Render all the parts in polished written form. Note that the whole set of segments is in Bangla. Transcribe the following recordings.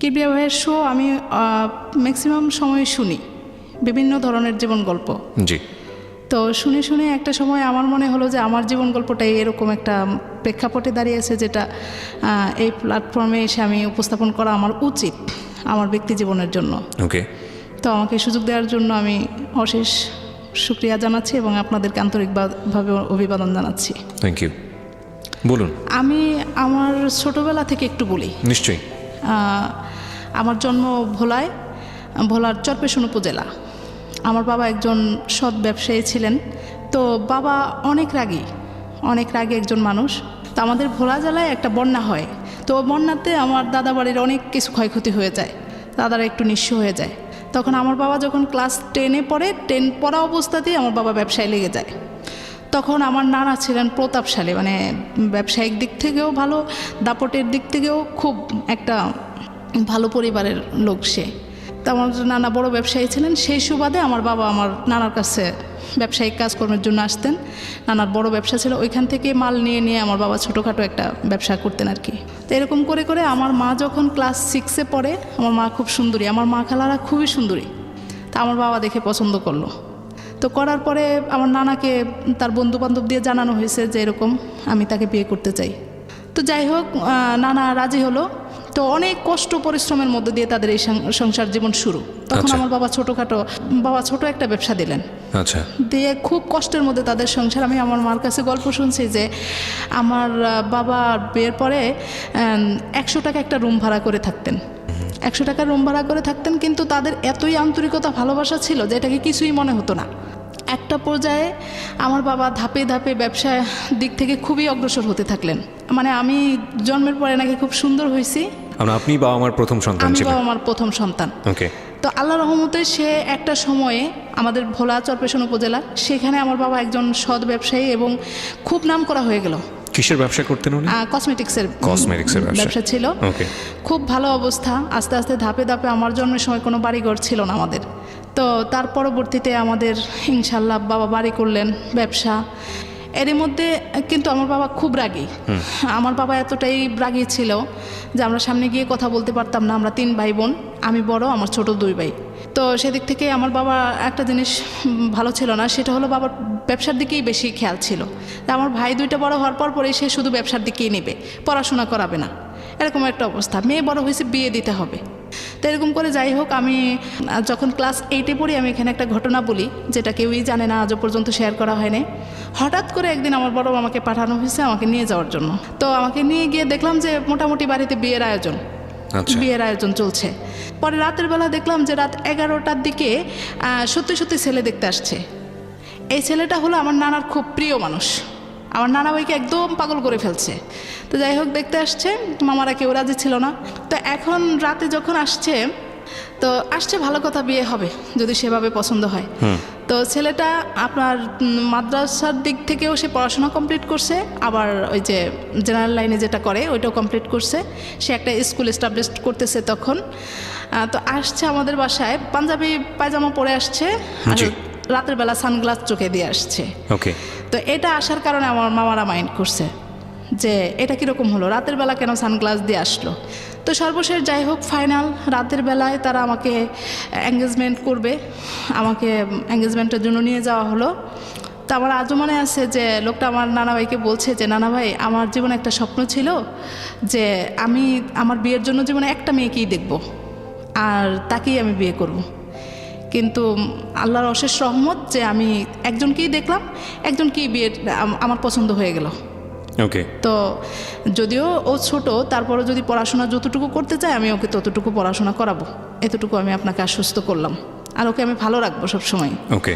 কিবরিয়া ভাইয়ের শো আমি ম্যাক্সিমাম সময় শুনি, বিভিন্ন ধরনের জীবন গল্প। জি। তো শুনে শুনে একটা সময় আমার মনে হলো যে আমার জীবন গল্পটাই এরকম একটা প্রেক্ষাপটে দাঁড়িয়েছে, যেটা এই প্ল্যাটফর্মে এসে আমি উপস্থাপন করা আমার উচিত আমার ব্যক্তি জীবনের জন্য। ওকে। তো আমাকে সুযোগ দেওয়ার জন্য আমি অশেষ শুকরিয়া জানাচ্ছি এবং আপনাদেরকে আন্তরিকভাবে অভিবাদন জানাচ্ছি। Thank you. বলুন। আমি আমার ছোটোবেলা থেকে একটু বলি। নিশ্চয়ই। আমার জন্ম ভোলার চরপেশন উপজেলা। আমার বাবা একজন সৎ ব্যবসায়ী ছিলেন। তো বাবা অনেক রাগী একজন মানুষ। তো আমাদের ভোলা জেলায় একটা বন্যা হয়। তো বন্যাতে আমার দাদা বাড়ির অনেক কিছু ক্ষয়ক্ষতি হয়ে যায়, দাদারা একটু নিঃস্ব হয়ে যায়। তখন আমার বাবা যখন ক্লাস 10-এ পড়ে, 10 পড়া অবস্থাতেই আমার বাবা ব্যবসায় লেগে যায়। তখন আমার নানা ছিলেন প্রতাপশালী, মানে ব্যবসায়িক দিক থেকেও ভালো, দাপটের দিক থেকেও খুব একটা ভালো পরিবারের লোক সে। তো আমার নানা বড় ব্যবসায়ী ছিলেন। সেই সুবাদে আমার বাবা আমার নানার কাছে ব্যবসায়িক কাজকর্মের জন্য আসতেন। নানার বড় ব্যবসা ছিল, ওইখান থেকে মাল নিয়ে আমার বাবা ছোটোখাটো একটা ব্যবসা করতেন আর কি। তো এরকম করে করে আমার মা যখন ক্লাস 6-এ পড়ে, আমার মা খুব সুন্দরী, আমার মা খালারা খুবই সুন্দরী। তা আমার বাবা দেখে পছন্দ করলো। তো করার পরে আমার নানাকে তার বন্ধুবান্ধব দিয়ে জানানো হয়েছে যে এরকম আমি তাকে বিয়ে করতে চাই। তো যাই হোক, নানা রাজি হলো। তো অনেক কষ্ট পরিশ্রমের মধ্যে দিয়ে তাদের এই সংসার জীবন শুরু। তখন আমার বাবা ছোট একটা ব্যবসা দিলেন। আচ্ছা। দিয়ে খুব কষ্টের মধ্যে তাদের সংসার। আমি আমার মার কাছে গল্প শুনছি যে আমার বাবা বিয়ের পরে 100 টাকা একটা রুম ভাড়া করে থাকতেন। 100 টাকা রুম ভাড়া করে থাকতেন, কিন্তু তাদের এতই আন্তরিকতা ভালোবাসা ছিল যে এটাকে কিছুই মনে হতো না। একটা পর্যায়ে আমার বাবা ধাপে ধাপে ব্যবসার দিক থেকে খুবই অগ্রসর হতে থাকলেন। মানে আমি জন্মের পরে নাকি খুব সুন্দর হয়েছি। আপনি বাবা আমার প্রথম সন্তান ছিলেন? আমি বাবা আমার প্রথম সন্তান। ওকে। তো আল্লাহ রহমতে সে একটা সময়ে আমাদের ভোলা চরপেশন উপজেলা, সেখানে আমার বাবা একজন সৎ ব্যবসায়ী এবং খুব নাম করা হয়ে গেল। কিসের ব্যবসা করতেন উনি? কসমেটিক্সের ব্যবসা ছিল। ওকে। খুব ভালো অবস্থা। আস্তে আস্তে ধাপে ধাপে, আমার জন্মের সময় কোনো বাড়িঘর ছিল না আমাদের। তো তার পরবর্তীতে আমাদের ইনশাল্লাহ বাবা বাড়ি করলেন, ব্যবসা। এর মধ্যে কিন্তু আমার বাবা খুব রাগী। আমার বাবা এতটাই রাগী ছিল যে আমরা সামনে গিয়ে কথা বলতে পারতাম না। আমরা 3 ভাই বোন, আমি বড়, আমার ছোট 2 ভাই। তো সেদিক থেকে আমার বাবা একটা জিনিস ভালো ছিল না, সেটা হলো বাবার ব্যবসার দিকেই বেশি খেয়াল ছিল। আমার ভাই 2টা বড় হওয়ার পরে সে শুধু ব্যবসার দিকেই নেবে, পড়াশোনা করাবে না, এরকম একটা অবস্থা। মেয়ে বড় হয়েছে, বিয়ে দিতে হবে। তো এরকম করে যাই হোক, আমি যখন ক্লাস 8-এ পড়ি, আমি এখানে একটা ঘটনা বলি যেটা কেউই জানে না, আজও পর্যন্ত শেয়ার করা হয়নি। হঠাৎ করে একদিন আমার বড় আমাকে পাঠানো হয়েছে আমাকে নিয়ে যাওয়ার জন্য। তো আমাকে নিয়ে গিয়ে দেখলাম যে মোটামুটি বাড়িতে বিয়ের আয়োজন চলছে। পরে রাতের বেলা দেখলাম যে রাত 11টার দিকে সত্যি ছেলে দেখতে আসছে। এই ছেলেটা হলো আমার নানার খুব প্রিয় মানুষ। আমার নানা ভাইকে একদম পাগল করে ফেলছে। তো যাই হোক, দেখতে আসছে, মামারা কেউ রাজি ছিল না। তো এখন রাতে যখন আসছে ভালো কথা, বিয়ে হবে যদি সেভাবে পছন্দ হয়। তো ছেলেটা আপনার মাদ্রাসার দিক থেকেও সে পড়াশোনা কমপ্লিট করছে, আবার ওই যে জেনারেল লাইনে যেটা করে ওইটাও কমপ্লিট করছে। সে একটা স্কুল এস্টাবলিশ করতেছে তখন। তো আসছে আমাদের বাসায়, পাঞ্জাবি পায়জামা পরে আসছে, আর রাতের বেলা সানগ্লাস চোখে দিয়ে আসছে। ওকে। তো এটা আসার কারণে আমার মামারা মাইন্ড করছে যে এটা কীরকম হলো, রাতের বেলা কেন সানগ্লাস দিয়ে আসলো। তো সর্বশেষ যাই হোক, ফাইনাল রাতের বেলায় তারা আমাকে এঙ্গেজমেন্ট করবে, আমাকে এঙ্গেজমেন্টের জন্য নিয়ে যাওয়া হলো। তো আমার আজও মনে আছে যে লোকটা আমার নানা ভাইকে বলছে যে নানা ভাই, আমার জীবনে একটা স্বপ্ন ছিল যে আমি আমার বিয়ের জন্য জীবনে একটা মেয়েকেই দেখব, আর তাকেই আমি বিয়ে করব। কিন্তু আল্লাহর অশেষ রহমত যে আমি একজনকেই দেখলাম, একজনকেই বিয়ে আমার পছন্দ হয়ে গেল। ওকে। তো যদিও ও ছোট, তারপরে যদি পড়াশোনা যতটুকু করতে চাই আমি ওকে ততটুকু পড়াশোনা করাবো, এতটুকু আমি আপনাকে আশ্বস্ত করলাম, আর ওকে আমি ভালো রাখবো সবসময়। ওকে।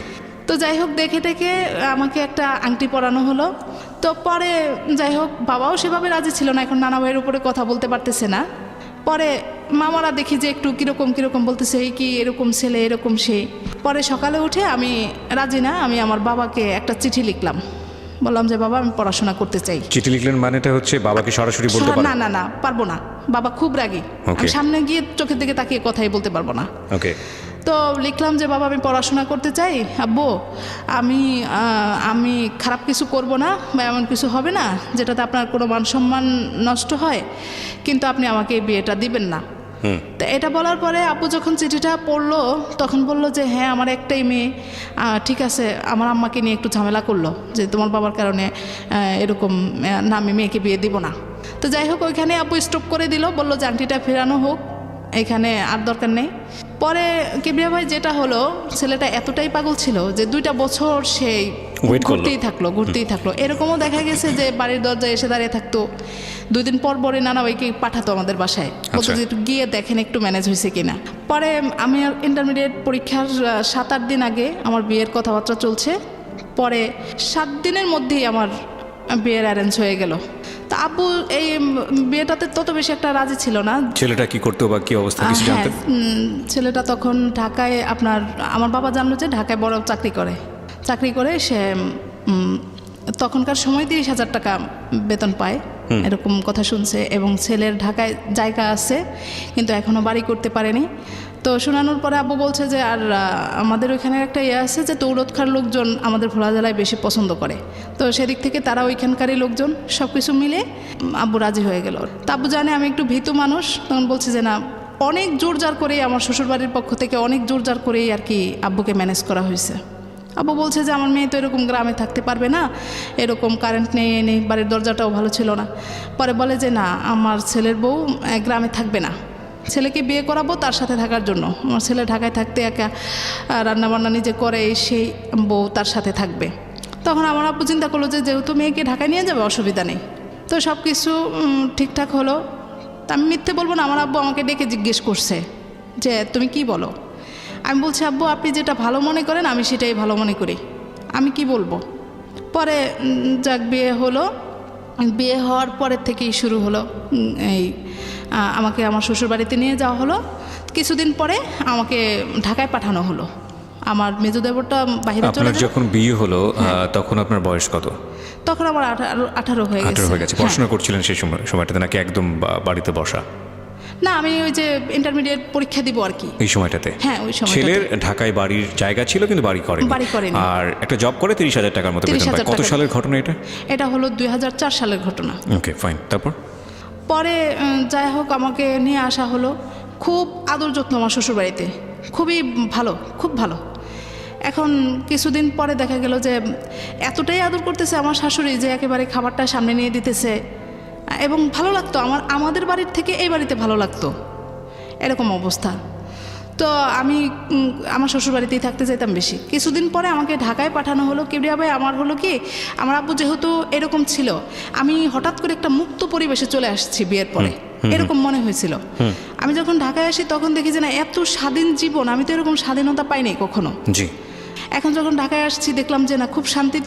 তো যাই হোক, দেখে আমাকে একটা আংটি পরানো হলো। তো পরে যাই হোক, বাবাও সেভাবে রাজি ছিল না, এখন নানা ভাইয়ের উপরে কথা বলতে পারতেছে না। পরে মামারা দেখি যে একটু কীরকম বলতেছে, এই কি এরকম ছেলে, এরকম সেই। পরে সকালে উঠে আমি রাজি না, আমি আমার বাবাকে একটা চিঠি লিখলাম, বললাম যে বাবা আমি পড়াশোনা করতে চাই। চিঠি লিখলেন মানেটা হচ্ছে বাবাকে সরাসরি বলতে পারবেন? না, পারবো না, বাবা খুব রাগী, আমি সামনে গিয়ে চোখের দিকে তাকিয়ে কথাই বলতে পারবো না। ওকে। তো লিখলাম যে বাবা আমি পড়াশোনা করতে চাই, আব্বু আমি খারাপ কিছু করব না বা এমন কিছু হবে না যেটাতে আপনার কোনো মান সম্মান নষ্ট হয়, কিন্তু আপনি আমাকে এই বিয়েটা দিবেন না। তো এটা বলার পরে আব্বু যখন চিঠিটা পড়লো তখন বলল যে হ্যাঁ আমার একটাই মেয়ে, ঠিক আছে। আমার আম্মাকে নিয়ে একটু ঝামেলা করলো যে তোমার বাবার কারণে এরকম না, আমি মেয়েকে বিয়ে দিব না। তো যাই হোক ওইখানে আব্বু স্টপ করে দিল, বললো যে আংটিটা ফেরানো হোক, এখানে আর দরকার নেই। পরে কিবরিয়া ভাই যেটা হলো, ছেলেটা এতটাই পাগল ছিল যে 2টা বছর সেই ঘুরতেই থাকলো। এরকমও দেখা গেছে যে বাড়ির দরজায় এসে দাঁড়িয়ে থাকতো, 2 দিন পর পরে নানা ভাইকে পাঠাতো আমাদের বাসায়, বলতো যে একটু গিয়ে দেখেন একটু ম্যানেজ হয়েছে কিনা। পরে আমি ইন্টারমিডিয়েট পরীক্ষার 7-8 দিন আগে আমার বিয়ের কথাবার্তা চলছে, পরে 7 দিনের মধ্যেই আমার বিয়ের অ্যারেঞ্জ হয়ে গেল। তা আব্বু এই বিয়েটাতে তত বেশি একটা রাজি ছিল না। ছেলেটা কি করতো বা কি অবস্থা কিছু জানতেন? ছেলেটা তখন ঢাকায়, আমার বাবা জানলো যে ঢাকায় বড় চাকরি করে সে তখনকার সময় 30,000 টাকা বেতন পায়, এরকম কথা শুনছে। এবং ছেলের ঢাকায় জায়গা আছে কিন্তু এখনও বাড়ি করতে পারেনি। তো শোনানোর পরে আব্বু বলছে যে আর আমাদের ওইখানে একটা আছে যে তৌরতখার লোকজন আমাদের ভোলা জেলায় বেশি পছন্দ করে, তো সেদিক থেকে তারা ওইখানকারই লোকজন, সব কিছু মিলে আব্বু রাজি হয়ে গেল। তা আব্বু জানে আমি একটু ভীতু মানুষ, তখন বলছে যে না, অনেক জোরজার করেই আমার শ্বশুরবাড়ির পক্ষ থেকে অনেক জোরজার করেই আর কি আব্বুকে ম্যানেজ করা হয়েছে। আব্বু বলছে যে আমার মেয়ে তো এরকম গ্রামে থাকতে পারবে না, এরকম কারেন্ট নেই, বাড়ির দরজাটাও ভালো ছিল না। পরে বলে যে না, আমার ছেলের বউ গ্রামে থাকবে না, ছেলেকে বিয়ে করাবো তার সাথে থাকার জন্য। আমার ছেলে ঢাকায় থাকতে একা রান্নাবান্না নিজে করে, সেই বউ তার সাথে থাকবে। তখন আমার আব্বু চিন্তা করলো যে যেহেতু মেয়েকে ঢাকায় নিয়ে যাবে অসুবিধা নেই। তো সব কিছু ঠিকঠাক হলো। তা আমি মিথ্যে বলবো না, আমার আব্বু আমাকে ডেকে জিজ্ঞেস করছে যে তুমি কি বলো। আমি বলছি আব্বু আপনি যেটা ভালো মনে করেন আমি সেটাই ভালো মনে করি, আমি কি বলবো। পরে যাক বিয়ে হলো, বিয়ে হওয়ার পরের থেকেই শুরু হলো এই আমাকে আমার শ্বশুরবাড়িতে নিয়ে যাওয়া হলো। কিছুদিন পরে আমাকে ঢাকায় পাঠানো হলো। আমার মেজো দেবরটা বাইরে চলে যায়। যখন বিয়ে হলো তখন আপনার বয়স কত? তখন আমার 18 হয়ে গেছে। পড়াশোনা করছিলেন সেই সময়টাতে নাকি একদম বাড়িতে বসা? না, আমি ওই যে ইন্টারমিডিয়েট পরীক্ষা দিব আর কি এই সময়টাতে। হ্যাঁ, ওই সময়টাতে। ছেলের ঢাকায় বাড়ির জায়গা ছিল কিন্তু বাড়ি করেনি। আর একটা জব করে 30,000 টাকার মতো বেতন পায়। কত সালের ঘটনা এটা? এটা হলো 2004 সালের ঘটনা। Okay fine. তারপর পরে যাই হোক আমাকে নিয়ে আসা হলো। খুব আদর যত্ন আমার শ্বশুরবাড়িতে, খুবই ভালো, খুব ভালো। এখন কিছুদিন পরে দেখা গেল যে এতটাই আদর করতেছে আমার শাশুড়ি যে একেবারে খাবারটা সামনে নিয়ে দিতেছে, এবং ভালো লাগতো আমাদের বাড়ির থেকে এই বাড়িতে ভালো লাগতো, এরকম অবস্থা। তো আমি আমার শ্বশুরবাড়িতেই থাকতে চাইতাম বেশি। কিছুদিন পরে আমাকে ঢাকায় পাঠানো হলো। কিবরিয়া ভাই আমার হলো কি, আমার আব্বু যেহেতু এরকম ছিল, আমি হঠাৎ করে একটা মুক্ত পরিবেশে চলে আসছি বিয়ের পরে, এরকম মনে হয়েছিল। আমি যখন ঢাকায় আসি তখন দেখি যে না, এত স্বাধীন জীবন, আমি তো এরকম স্বাধীনতা পাইনি কখনো। জি। এখন যখন ঢাকায় আসছি দেখলাম যে না, খুব শান্তি।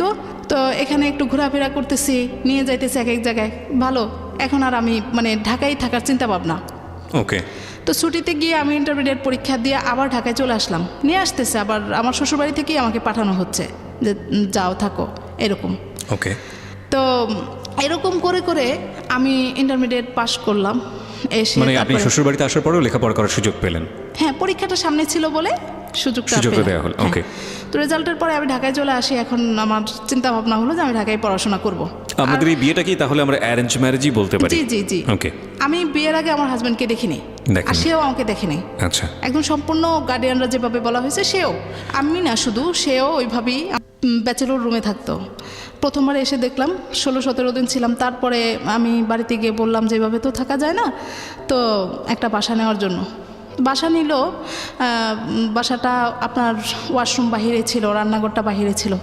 তো এখানে একটু ঘোরাফেরা করতেছি, নিয়ে যাইতেছি এক এক জায়গায়, ভালো। এখন আর আমি ঢাকায় থাকার চিন্তা ভাবনা। ওকে। তো ছুটিতে গিয়ে আমি ইন্টারমিডিয়েট পরীক্ষা দিয়ে আবার ঢাকায় চলে আসলাম। নিয়ে আসতেছে আবার আমার শ্বশুরবাড়ি থেকেই আমাকে পাঠানো হচ্ছে যে যাও থাকো, এরকম। ওকে। তো এরকম করে করে আমি ইন্টারমিডিয়েট পাশ করলাম। এসে আপনি শ্বশুরবাড়িতে আসার পরেও লেখাপড়া করার সুযোগ পেলেন? হ্যাঁ, পরীক্ষাটা সামনে ছিল বলে সুযোগটা দেওয়া হলো। ওকে। তো রেজাল্টের পরে আমি ঢাকায় চলে আসি। এখন আমার চিন্তা ভাবনা হলো যে আমি ঢাকায় পড়াশোনা করব। আমাদের এই বিয়েটা কি তাহলে আমরা অ্যারেঞ্জ ম্যারেজই বলতে পারি? জি জি জি। ওকে। আমি বিয়ের আগে আমার হাজবেন্ডকে দেখিনি, আর সেও আমাকে দেখেনি। আচ্ছা। একদম সম্পূর্ণ গার্ডিয়ানরা যেভাবে বলা হয়েছে সেও, আমি না শুধু, সেও ওইভাবেই ব্যাচেলর রুমে থাকতো। প্রথমবার এসে দেখলাম, 16-17 দিন ছিলাম। তারপরে আমি বাড়িতে গিয়ে বললাম যে এভাবে তো থাকা যায় না, তো একটা বাসা নেওয়ার জন্য। বাসা নিল। বাসাটা আপনার ওয়াশরুম বাহিরে ছিল, রান্নাঘরটা বাহিরে ছিল।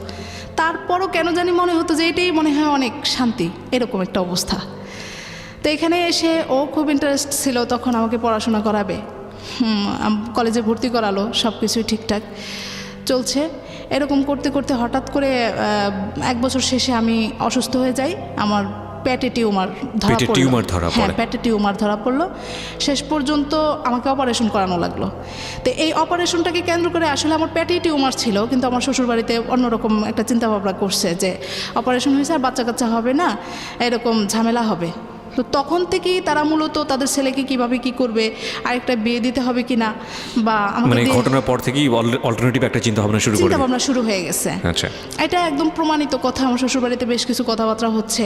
তারপরও কেন জানি মনে হতো যে এটাই মনে হয় অনেক শান্তি, এরকম একটা অবস্থা। তো এখানে এসে ও খুব ইন্টারেস্ট ছিল তখন আমাকে পড়াশোনা করাবে। কলেজে ভর্তি করালো, সব কিছুই ঠিকঠাক চলছে। এরকম করতে করতে হঠাৎ করে 1 বছর শেষে আমি অসুস্থ হয়ে যাই। আমার পেটে টিউমার ধরা পড়ে। হ্যাঁ, পেটে টিউমার ধরা পড়লো। শেষ পর্যন্ত আমাকে অপারেশন করানো লাগলো। তো এই অপারেশনটাকে কেন্দ্র করে, আসলে আমার পেটেই টিউমার ছিল, কিন্তু আমার শ্বশুরবাড়িতে অন্যরকম একটা চিন্তাভাবনা করছে যে অপারেশন হয়েছে আর বাচ্চা কাচ্চা হবে না, এরকম ঝামেলা হবে। তো তখন থেকেই তারা মূলত তাদের ছেলেকে কিভাবে কি করবে, আরেকটা বিয়ে দিতে হবে কিনা, বা মানে ঘটনার পর থেকেই অল্টারনেটিভ একটা চিন্তা ভাবনা শুরু হয়ে গেছে। আচ্ছা, এটা একদম প্রমাণিত কথা। আমার শ্বশুরবাড়িতে বেশ কিছু কথাবার্তা হচ্ছে,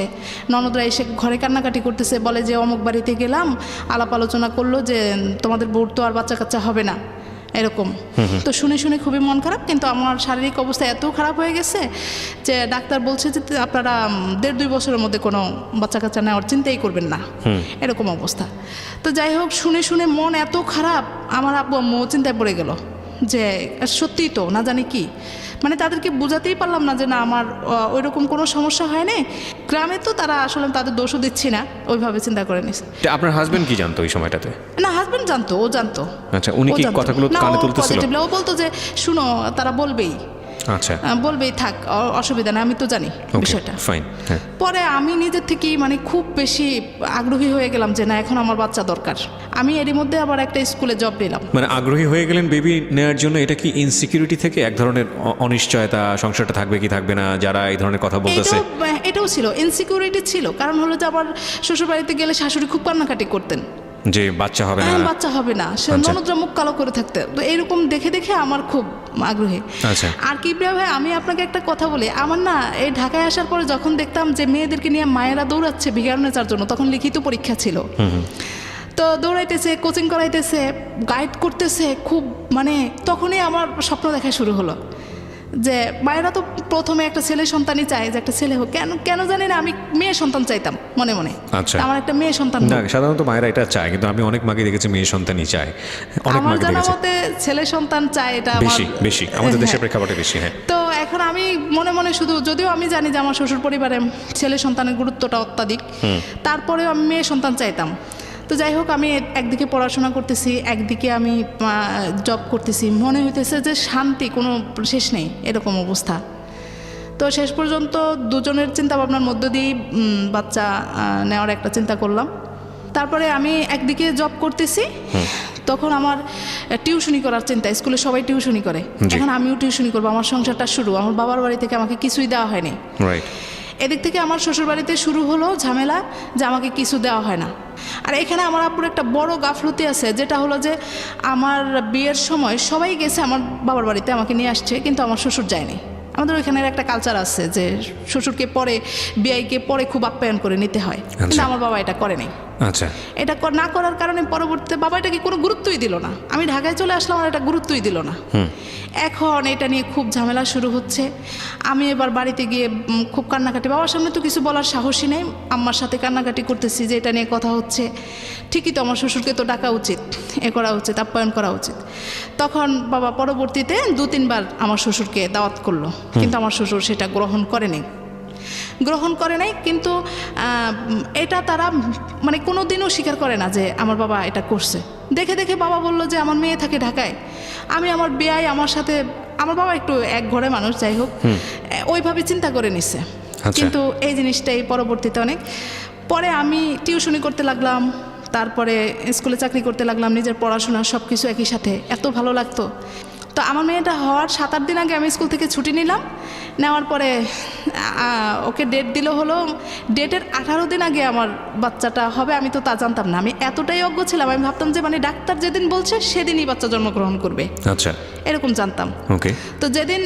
ননদরা এসে ঘরে কান্নাকাটি করতেছে, বলে যে অমুক বাড়িতে গেলাম, আলাপ আলোচনা করলো যে তোমাদের বউর তো আর বাচ্চা কাচ্চা হবে না, এরকম। তো শুনে শুনে খুবই মন খারাপ, কিন্তু আমার শারীরিক অবস্থা এত খারাপ হয়ে গেছে যে ডাক্তার বলছে যে আপনারা 1.5-2 বছরের মধ্যে কোনো বাচ্চা কাচ্চা নেওয়ার চিন্তাই করবেন না, এরকম অবস্থা। তো যাই হোক, শুনে শুনে মন এত খারাপ, আমার আব্বু আম্মু চিন্তায় পড়ে গেল যে সত্যিই তো না জানি কি, মানে তাদেরকে বোঝাতেই পারলাম না যে না আমার ওই রকম কোনো সমস্যা হয়নি। গ্রামে তো তারা আসলে তাদের দোষও দিচ্ছি না, ওইভাবে চিন্তা করে নিছে। আপনার হাজবেন্ড কি জানতো ওই সময়টাতে? না, হাজবেন্ড জানতো, ও জানতো। আচ্ছা, উনি কি কথাগুলো কানে তুলতেছিল? ও বলতো যে শুনো, তারা বলবেই, আচ্ছা বলবেই, থাক, অসুবিধা নেই, আমি তো জানি বিষয়টা। ফাইন। পরে আমি নিজের থেকেই মানে খুব বেশি আগ্রহী হয়ে গেলাম যে না, এখন আমার বাচ্চা দরকার। আমি এরই মধ্যে আবার একটা স্কুলে জব নিলাম। মানে আগ্রহী হয়ে গেলেন বেবি নেওয়ার জন্য। এটা কি ইনসিকিউরিটি থেকে এক ধরনের অনিশ্চয়তা, সংসারটা থাকবে কি থাকবে না, যারা এই ধরনের কথা বলতেছে? এটাও ছিল, ইনসিকিউরিটি ছিল। কারণ হলো যে আবার শ্বশুরবাড়িতে গেলে শাশুড়ি খুব কান্নাকাটি করতেন যে বাচ্চা হবে না, বাচ্চা হবে না, সে ননদরা মুখ কালো করে থাকতে। তো এরকম দেখে দেখে আমার খুব আগ্রহী। আচ্ছা, আর কি ভাই, আমি আপনাকে একটা কথা বলি, আমার না এই ঢাকায় আসার পরে যখন দেখতাম যে মেয়েদেরকে নিয়ে মায়েরা দৌড়াচ্ছে ভিগার নেচার জন্য, তখন লিখিত পরীক্ষা ছিল, তো দৌড়াইতেছে, কোচিং করাইতেছে, গাইড করতেছে খুব, মানে তখনই আমার স্বপ্ন দেখা শুরু হলো যে মায়েরা তো প্রথমে একটা ছেলে সন্তানই চায়, যে একটা ছেলে হোক। কেন জানি না, আমি মেয়ে সন্তান চাইতাম মনে মনে। আচ্ছা, আমার একটা মেয়ে সন্তান। না, সাধারণত মায়েরা এটা চায়, কিন্তু আমি অনেক মাকে দেখেছি মেয়ে সন্তানই চায়, অনেক মাকে দেখেছি। আমার মতে ছেলে সন্তান চায়, এটা বেশি আমাদের দেশের প্রেক্ষাপটে বেশি। হ্যাঁ, তো এখন আমি মনে মনে শুধু, যদিও আমি জানি যে আমার শ্বশুর পরিবারে ছেলে সন্তানের গুরুত্বটা অত্যাধিক, তারপরেও আমি মেয়ে সন্তান চাইতাম। তো যাই হোক, আমি একদিকে পড়াশোনা করতেছি, একদিকে আমি জব করতেছি, মনে হইতেছে যে শান্তি কোনো শেষ নেই, এরকম অবস্থা। তো শেষ পর্যন্ত দুজনের চিন্তা ভাবনার মধ্য দিয়ে বাচ্চা নেওয়ার একটা চিন্তা করলাম। তারপরে আমি একদিকে জব করতেছি, তখন আমার টিউশনি করার চিন্তা। স্কুলে সবাই টিউশনি করে, এখন আমিও টিউশনি করবো। আমার সংসারটা শুরু, আমার বাবার বাড়ি থেকে আমাকে কিছুই দেওয়া হয়নি। এদিক থেকে আমার শ্বশুর বাড়িতে শুরু হলো ঝামেলা যে আমাকে কিছু দেওয়া হয় না। আর এখানে আমার আপুর একটা বড় গাফলতি আছে, যেটা হলো যে আমার বিয়ের সময় সবাই গেছে আমার বাবার বাড়িতে, আমাকে নিয়ে আসছে, কিন্তু আমার শ্বশুর যায়নি। আমাদের ওইখানের একটা কালচার আছে যে শ্বশুরকে পরে, বিয়াইকে পরে খুব আপ্যায়ন করে নিতে হয়, কিন্তু আমার বাবা এটা করেনি। আচ্ছা, এটা না করার কারণে পরবর্তীতে বাবা এটাকে কোনো গুরুত্বই দিল না। আমি ঢাকায় চলে আসলাম, আর এটা গুরুত্বই দিল না। এখন এটা নিয়ে খুব ঝামেলা শুরু হচ্ছে। আমি এবার বাড়িতে গিয়ে খুব কান্নাকাটি, বাবার সামনে তো কিছু বলার সাহসই নেই, আম্মার সাথে কান্নাকাটি করতেছি যে এটা নিয়ে কথা হচ্ছে। ঠিকই তো, আমার শ্বশুরকে তো ডাকা উচিত, করা উচিত, আপ্যায়ন করা উচিত। তখন বাবা পরবর্তীতে 2-3 বার আমার শ্বশুরকে দাওয়াত করলো, কিন্তু আমার শ্বশুর সেটা গ্রহণ করে নাই। কিন্তু এটা তারা মানে কোনো দিনও স্বীকার করে না যে আমার বাবা এটা করছে। দেখে দেখে বাবা বলল যে আমার মেয়ে থাকে ঢাকায়, আমি আমার বিয়াই আমার সাথে, আমার বাবা একটু এক ঘরে মানুষ, যাই হোক, ওইভাবে চিন্তা করে নিছে। কিন্তু এই জিনিসটাই পরবর্তীতে অনেক পরে আমি টিউশনি করতে লাগলাম, তারপরে স্কুলে চাকরি করতে লাগলাম, নিজের পড়াশোনা সব কিছু একই সাথে, এত ভালো লাগতো। তো আমার মেয়েটা হওয়ার 7-8 দিন আগে আমি স্কুল থেকে ছুটি নিলাম। নেওয়ার পরে ওকে ডেট দিল, হলো ডেটের 18 দিন আগে আমার বাচ্চাটা হবে। আমি তো তা জানতাম না, আমি এতটাই অজ্ঞ ছিলাম। আমি ভাবতাম যে মানে ডাক্তার যেদিন বলছে সেদিনই বাচ্চা জন্মগ্রহণ করবে, আচ্ছা, এরকম জানতাম। তো যেদিন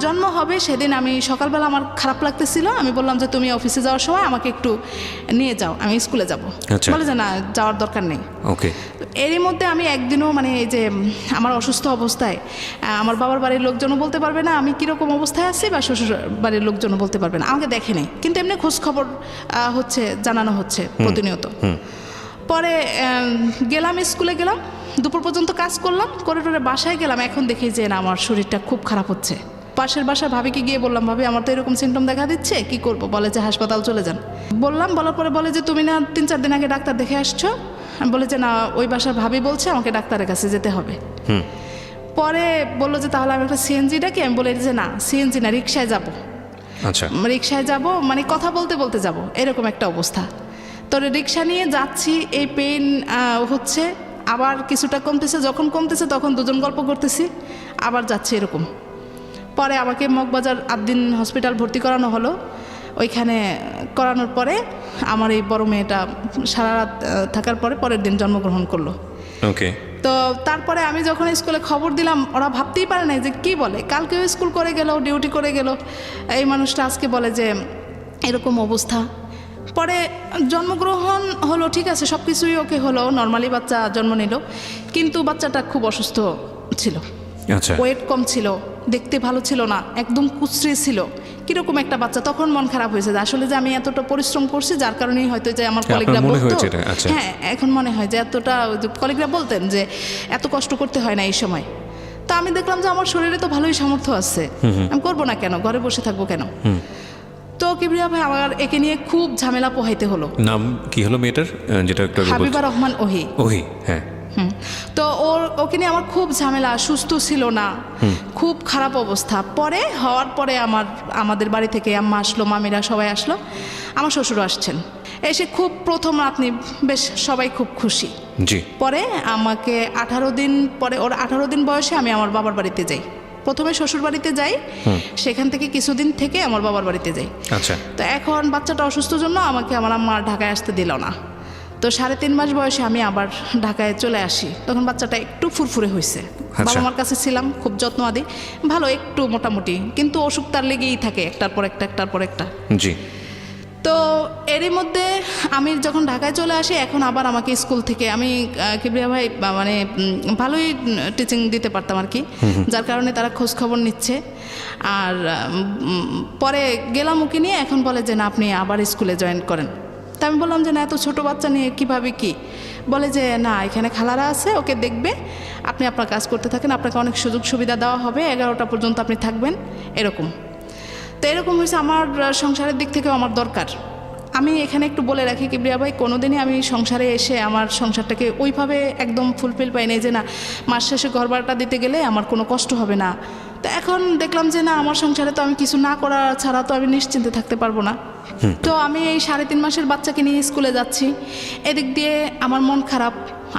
জন্ম হবে সেদিন আমি সকালবেলা, আমার খারাপ লাগতেছিল, আমি বললাম যে তুমি অফিসে যাওয়ার সময় আমাকে একটু নিয়ে যাও, আমি স্কুলে যাব। বলে যে না, যাওয়ার দরকার নেই। এরই মধ্যে আমি একদিনও, মানে এই যে আমার অসুস্থ অবস্থায় আমার বাবার বাড়ির লোকজনও বলতে পারবে না আমি কীরকম অবস্থায় আছি, বা শ্বশুর বাড়ির লোকজনও বলতে পারবে না, আমাকে দেখে নেই, কিন্তু এমনি খোঁজ খবর হচ্ছে, জানানো হচ্ছে প্রতিনিয়ত। পরে গেলাম, স্কুলে গেলাম, দুপুর পর্যন্ত কাজ করলাম, করে বাসায় গেলাম। এখন দেখি যে না, আমার শরীরটা খুব খারাপ হচ্ছে। পাশের বাসায় ভাবিকে গিয়ে বললাম, ভাবি আমার তো এরকম সিমটম দেখা দিচ্ছে, কি করব? বলে যে হাসপাতাল চলে যান। বলার পরে বলে যে তুমি না 3-4 দিন আগে ডাক্তার দেখে আসছো। আমি বলে যে না, ওই বাসার ভাবি বলছে আমাকে ডাক্তারের কাছে যেতে হবে। পরে বললো যে তাহলে আমি একটা সিএনজি ডাকি। আমি বলে যে না, সিএনজি না, রিক্সায় যাব। আচ্ছা, রিক্সায় যাব, মানে কথা বলতে বলতে যাব, এরকম একটা অবস্থা। তো রিক্সা নিয়ে যাচ্ছি, এই পেইন হচ্ছে, আবার কিছুটা কমতেছে, যখন কমতেছে তখন দুজন গল্প করতেছি, আবার যাচ্ছি, এরকম। পরে আমাকে মগবাজার 8 দিন হসপিটাল ভর্তি করানো হলো। ওইখানে করানোর পরে আমার এই বড় মেয়েটা সারা রাত থাকার পরে পরের দিন জন্মগ্রহণ করলো। ওকে। তো তারপরে আমি যখন স্কুলে খবর দিলাম, ওরা ভাবতেই পারে না যে কি বলে, কালকেও স্কুল করে গেল, ডিউটি করে গেল, এই মানুষটা আজকে বলে যে এরকম অবস্থা। পরে জন্মগ্রহণ হলো, ঠিক আছে, সব কিছুই ওকে হলো, নর্মালি বাচ্চা জন্ম নিল, কিন্তু বাচ্চাটা খুব অসুস্থ ছিল। আচ্ছা। ওয়েট কম ছিল, দেখতে ভালো ছিল না, একদম কুচড়ে ছিল, কিরকম একটা বাচ্চা। তখন মন খারাপ হয়েছে যে আসলে যে আমি এতটা পরিশ্রম করছি, যার কারণেই হয়তো যে আমার কলিগরা বলতো, হ্যাঁ এখন মনে হয় যে এতটা কলিগরা বলতেন যে এত কষ্ট করতে হয় না এই সময়। তো আমি দেখলাম যে আমার শরীরে তো ভালোই সামর্থ্য আছে, আমি করবো না কেন, ঘরে বসে থাকবো কেন। তো কিবরিয়া ভাই আমার একে নিয়ে খুব ঝামেলা পোহাইতে হলো। নাম কি হলো মেয়েটার, যেটা একটু হাবিবা রহমান ওহি। ওহি, হ্যাঁ। তো ওকে নিয়ে আমার খুব ঝামেলা, সুস্থ ছিল না, খুব খারাপ অবস্থা। পরে হওয়ার পরে আমাদের বাড়ি থেকে আম্মা আসলো, মামিরা সবাই আসলো, আমার শ্বশুরও আসছেন। এসে খুব প্রথম আপনি বেশ সবাই খুব খুশি। জি। পরে আমাকে 18 দিন পরে, ওর 18 দিন বয়সে আমি আমার বাবার বাড়িতে যাই। প্রথমে শ্বশুর বাড়িতে যাই, সেখান থেকে কিছুদিন থেকে আমার বাবার বাড়িতে যাই। আচ্ছা। তো এখন বাচ্চাটা অসুস্থ জন্য আমাকে আমার আম্মা ঢাকায় আসতে দিল না। তো 3.5 মাস বয়সে আমি আবার ঢাকায় চলে আসি। তখন বাচ্চাটা একটু ফুরফুরে হয়েছে। বাবা মার কাছে ছিলাম, খুব যত্ন আদি, ভালো একটু মোটামুটি, কিন্তু অসুখ তার লেগেই থাকে, একটার পর একটা, একটার পর একটা। জি। তো এরই মধ্যে আমি যখন ঢাকায় চলে আসি, এখন আবার আমাকে স্কুল থেকে, আমি কিবরিয়া ভাই মানে ভালোই টিচিং দিতে পারতাম আর কি, যার কারণে তারা খোঁজ খবর নিচ্ছে। আর পরে গেলাম ওকে নিয়ে, এখন বলে যে না আপনি আবার স্কুলে জয়েন করেন। তা আমি বললাম যে না এত ছোটো বাচ্চা নিয়ে কীভাবে কি, বলে যে না এখানে খালারা আছে, ওকে দেখবে, আপনি আপনার কাজ করতে থাকেন, আপনাকে অনেক সুযোগ সুবিধা দেওয়া হবে, 11টা পর্যন্ত আপনি থাকবেন, এরকম। তো এরকম হয়েছে, আমার সংসারের দিক থেকেও আমার দরকার। আমি এখানে একটু বলে রাখি কিবরিয়া ভাই, কোনোদিনই আমি সংসারে এসে আমার সংসারটাকে ওইভাবে একদম ফুলফিল পাই নাই যে না মাস শেষে ঘর ভাড়াটা দিতে গেলে আমার কোনো কষ্ট হবে না। তো এখন দেখলাম যে না আমার সংসারে তো আমি কিছু না করা ছাড়া তো আমি নিশ্চিন্তে থাকতে পারবো না। তো আমি এই 3.5 মাসের বাচ্চাকে নিয়ে স্কুলে যাচ্ছি, এদিক দিয়ে আমার মন খারাপ।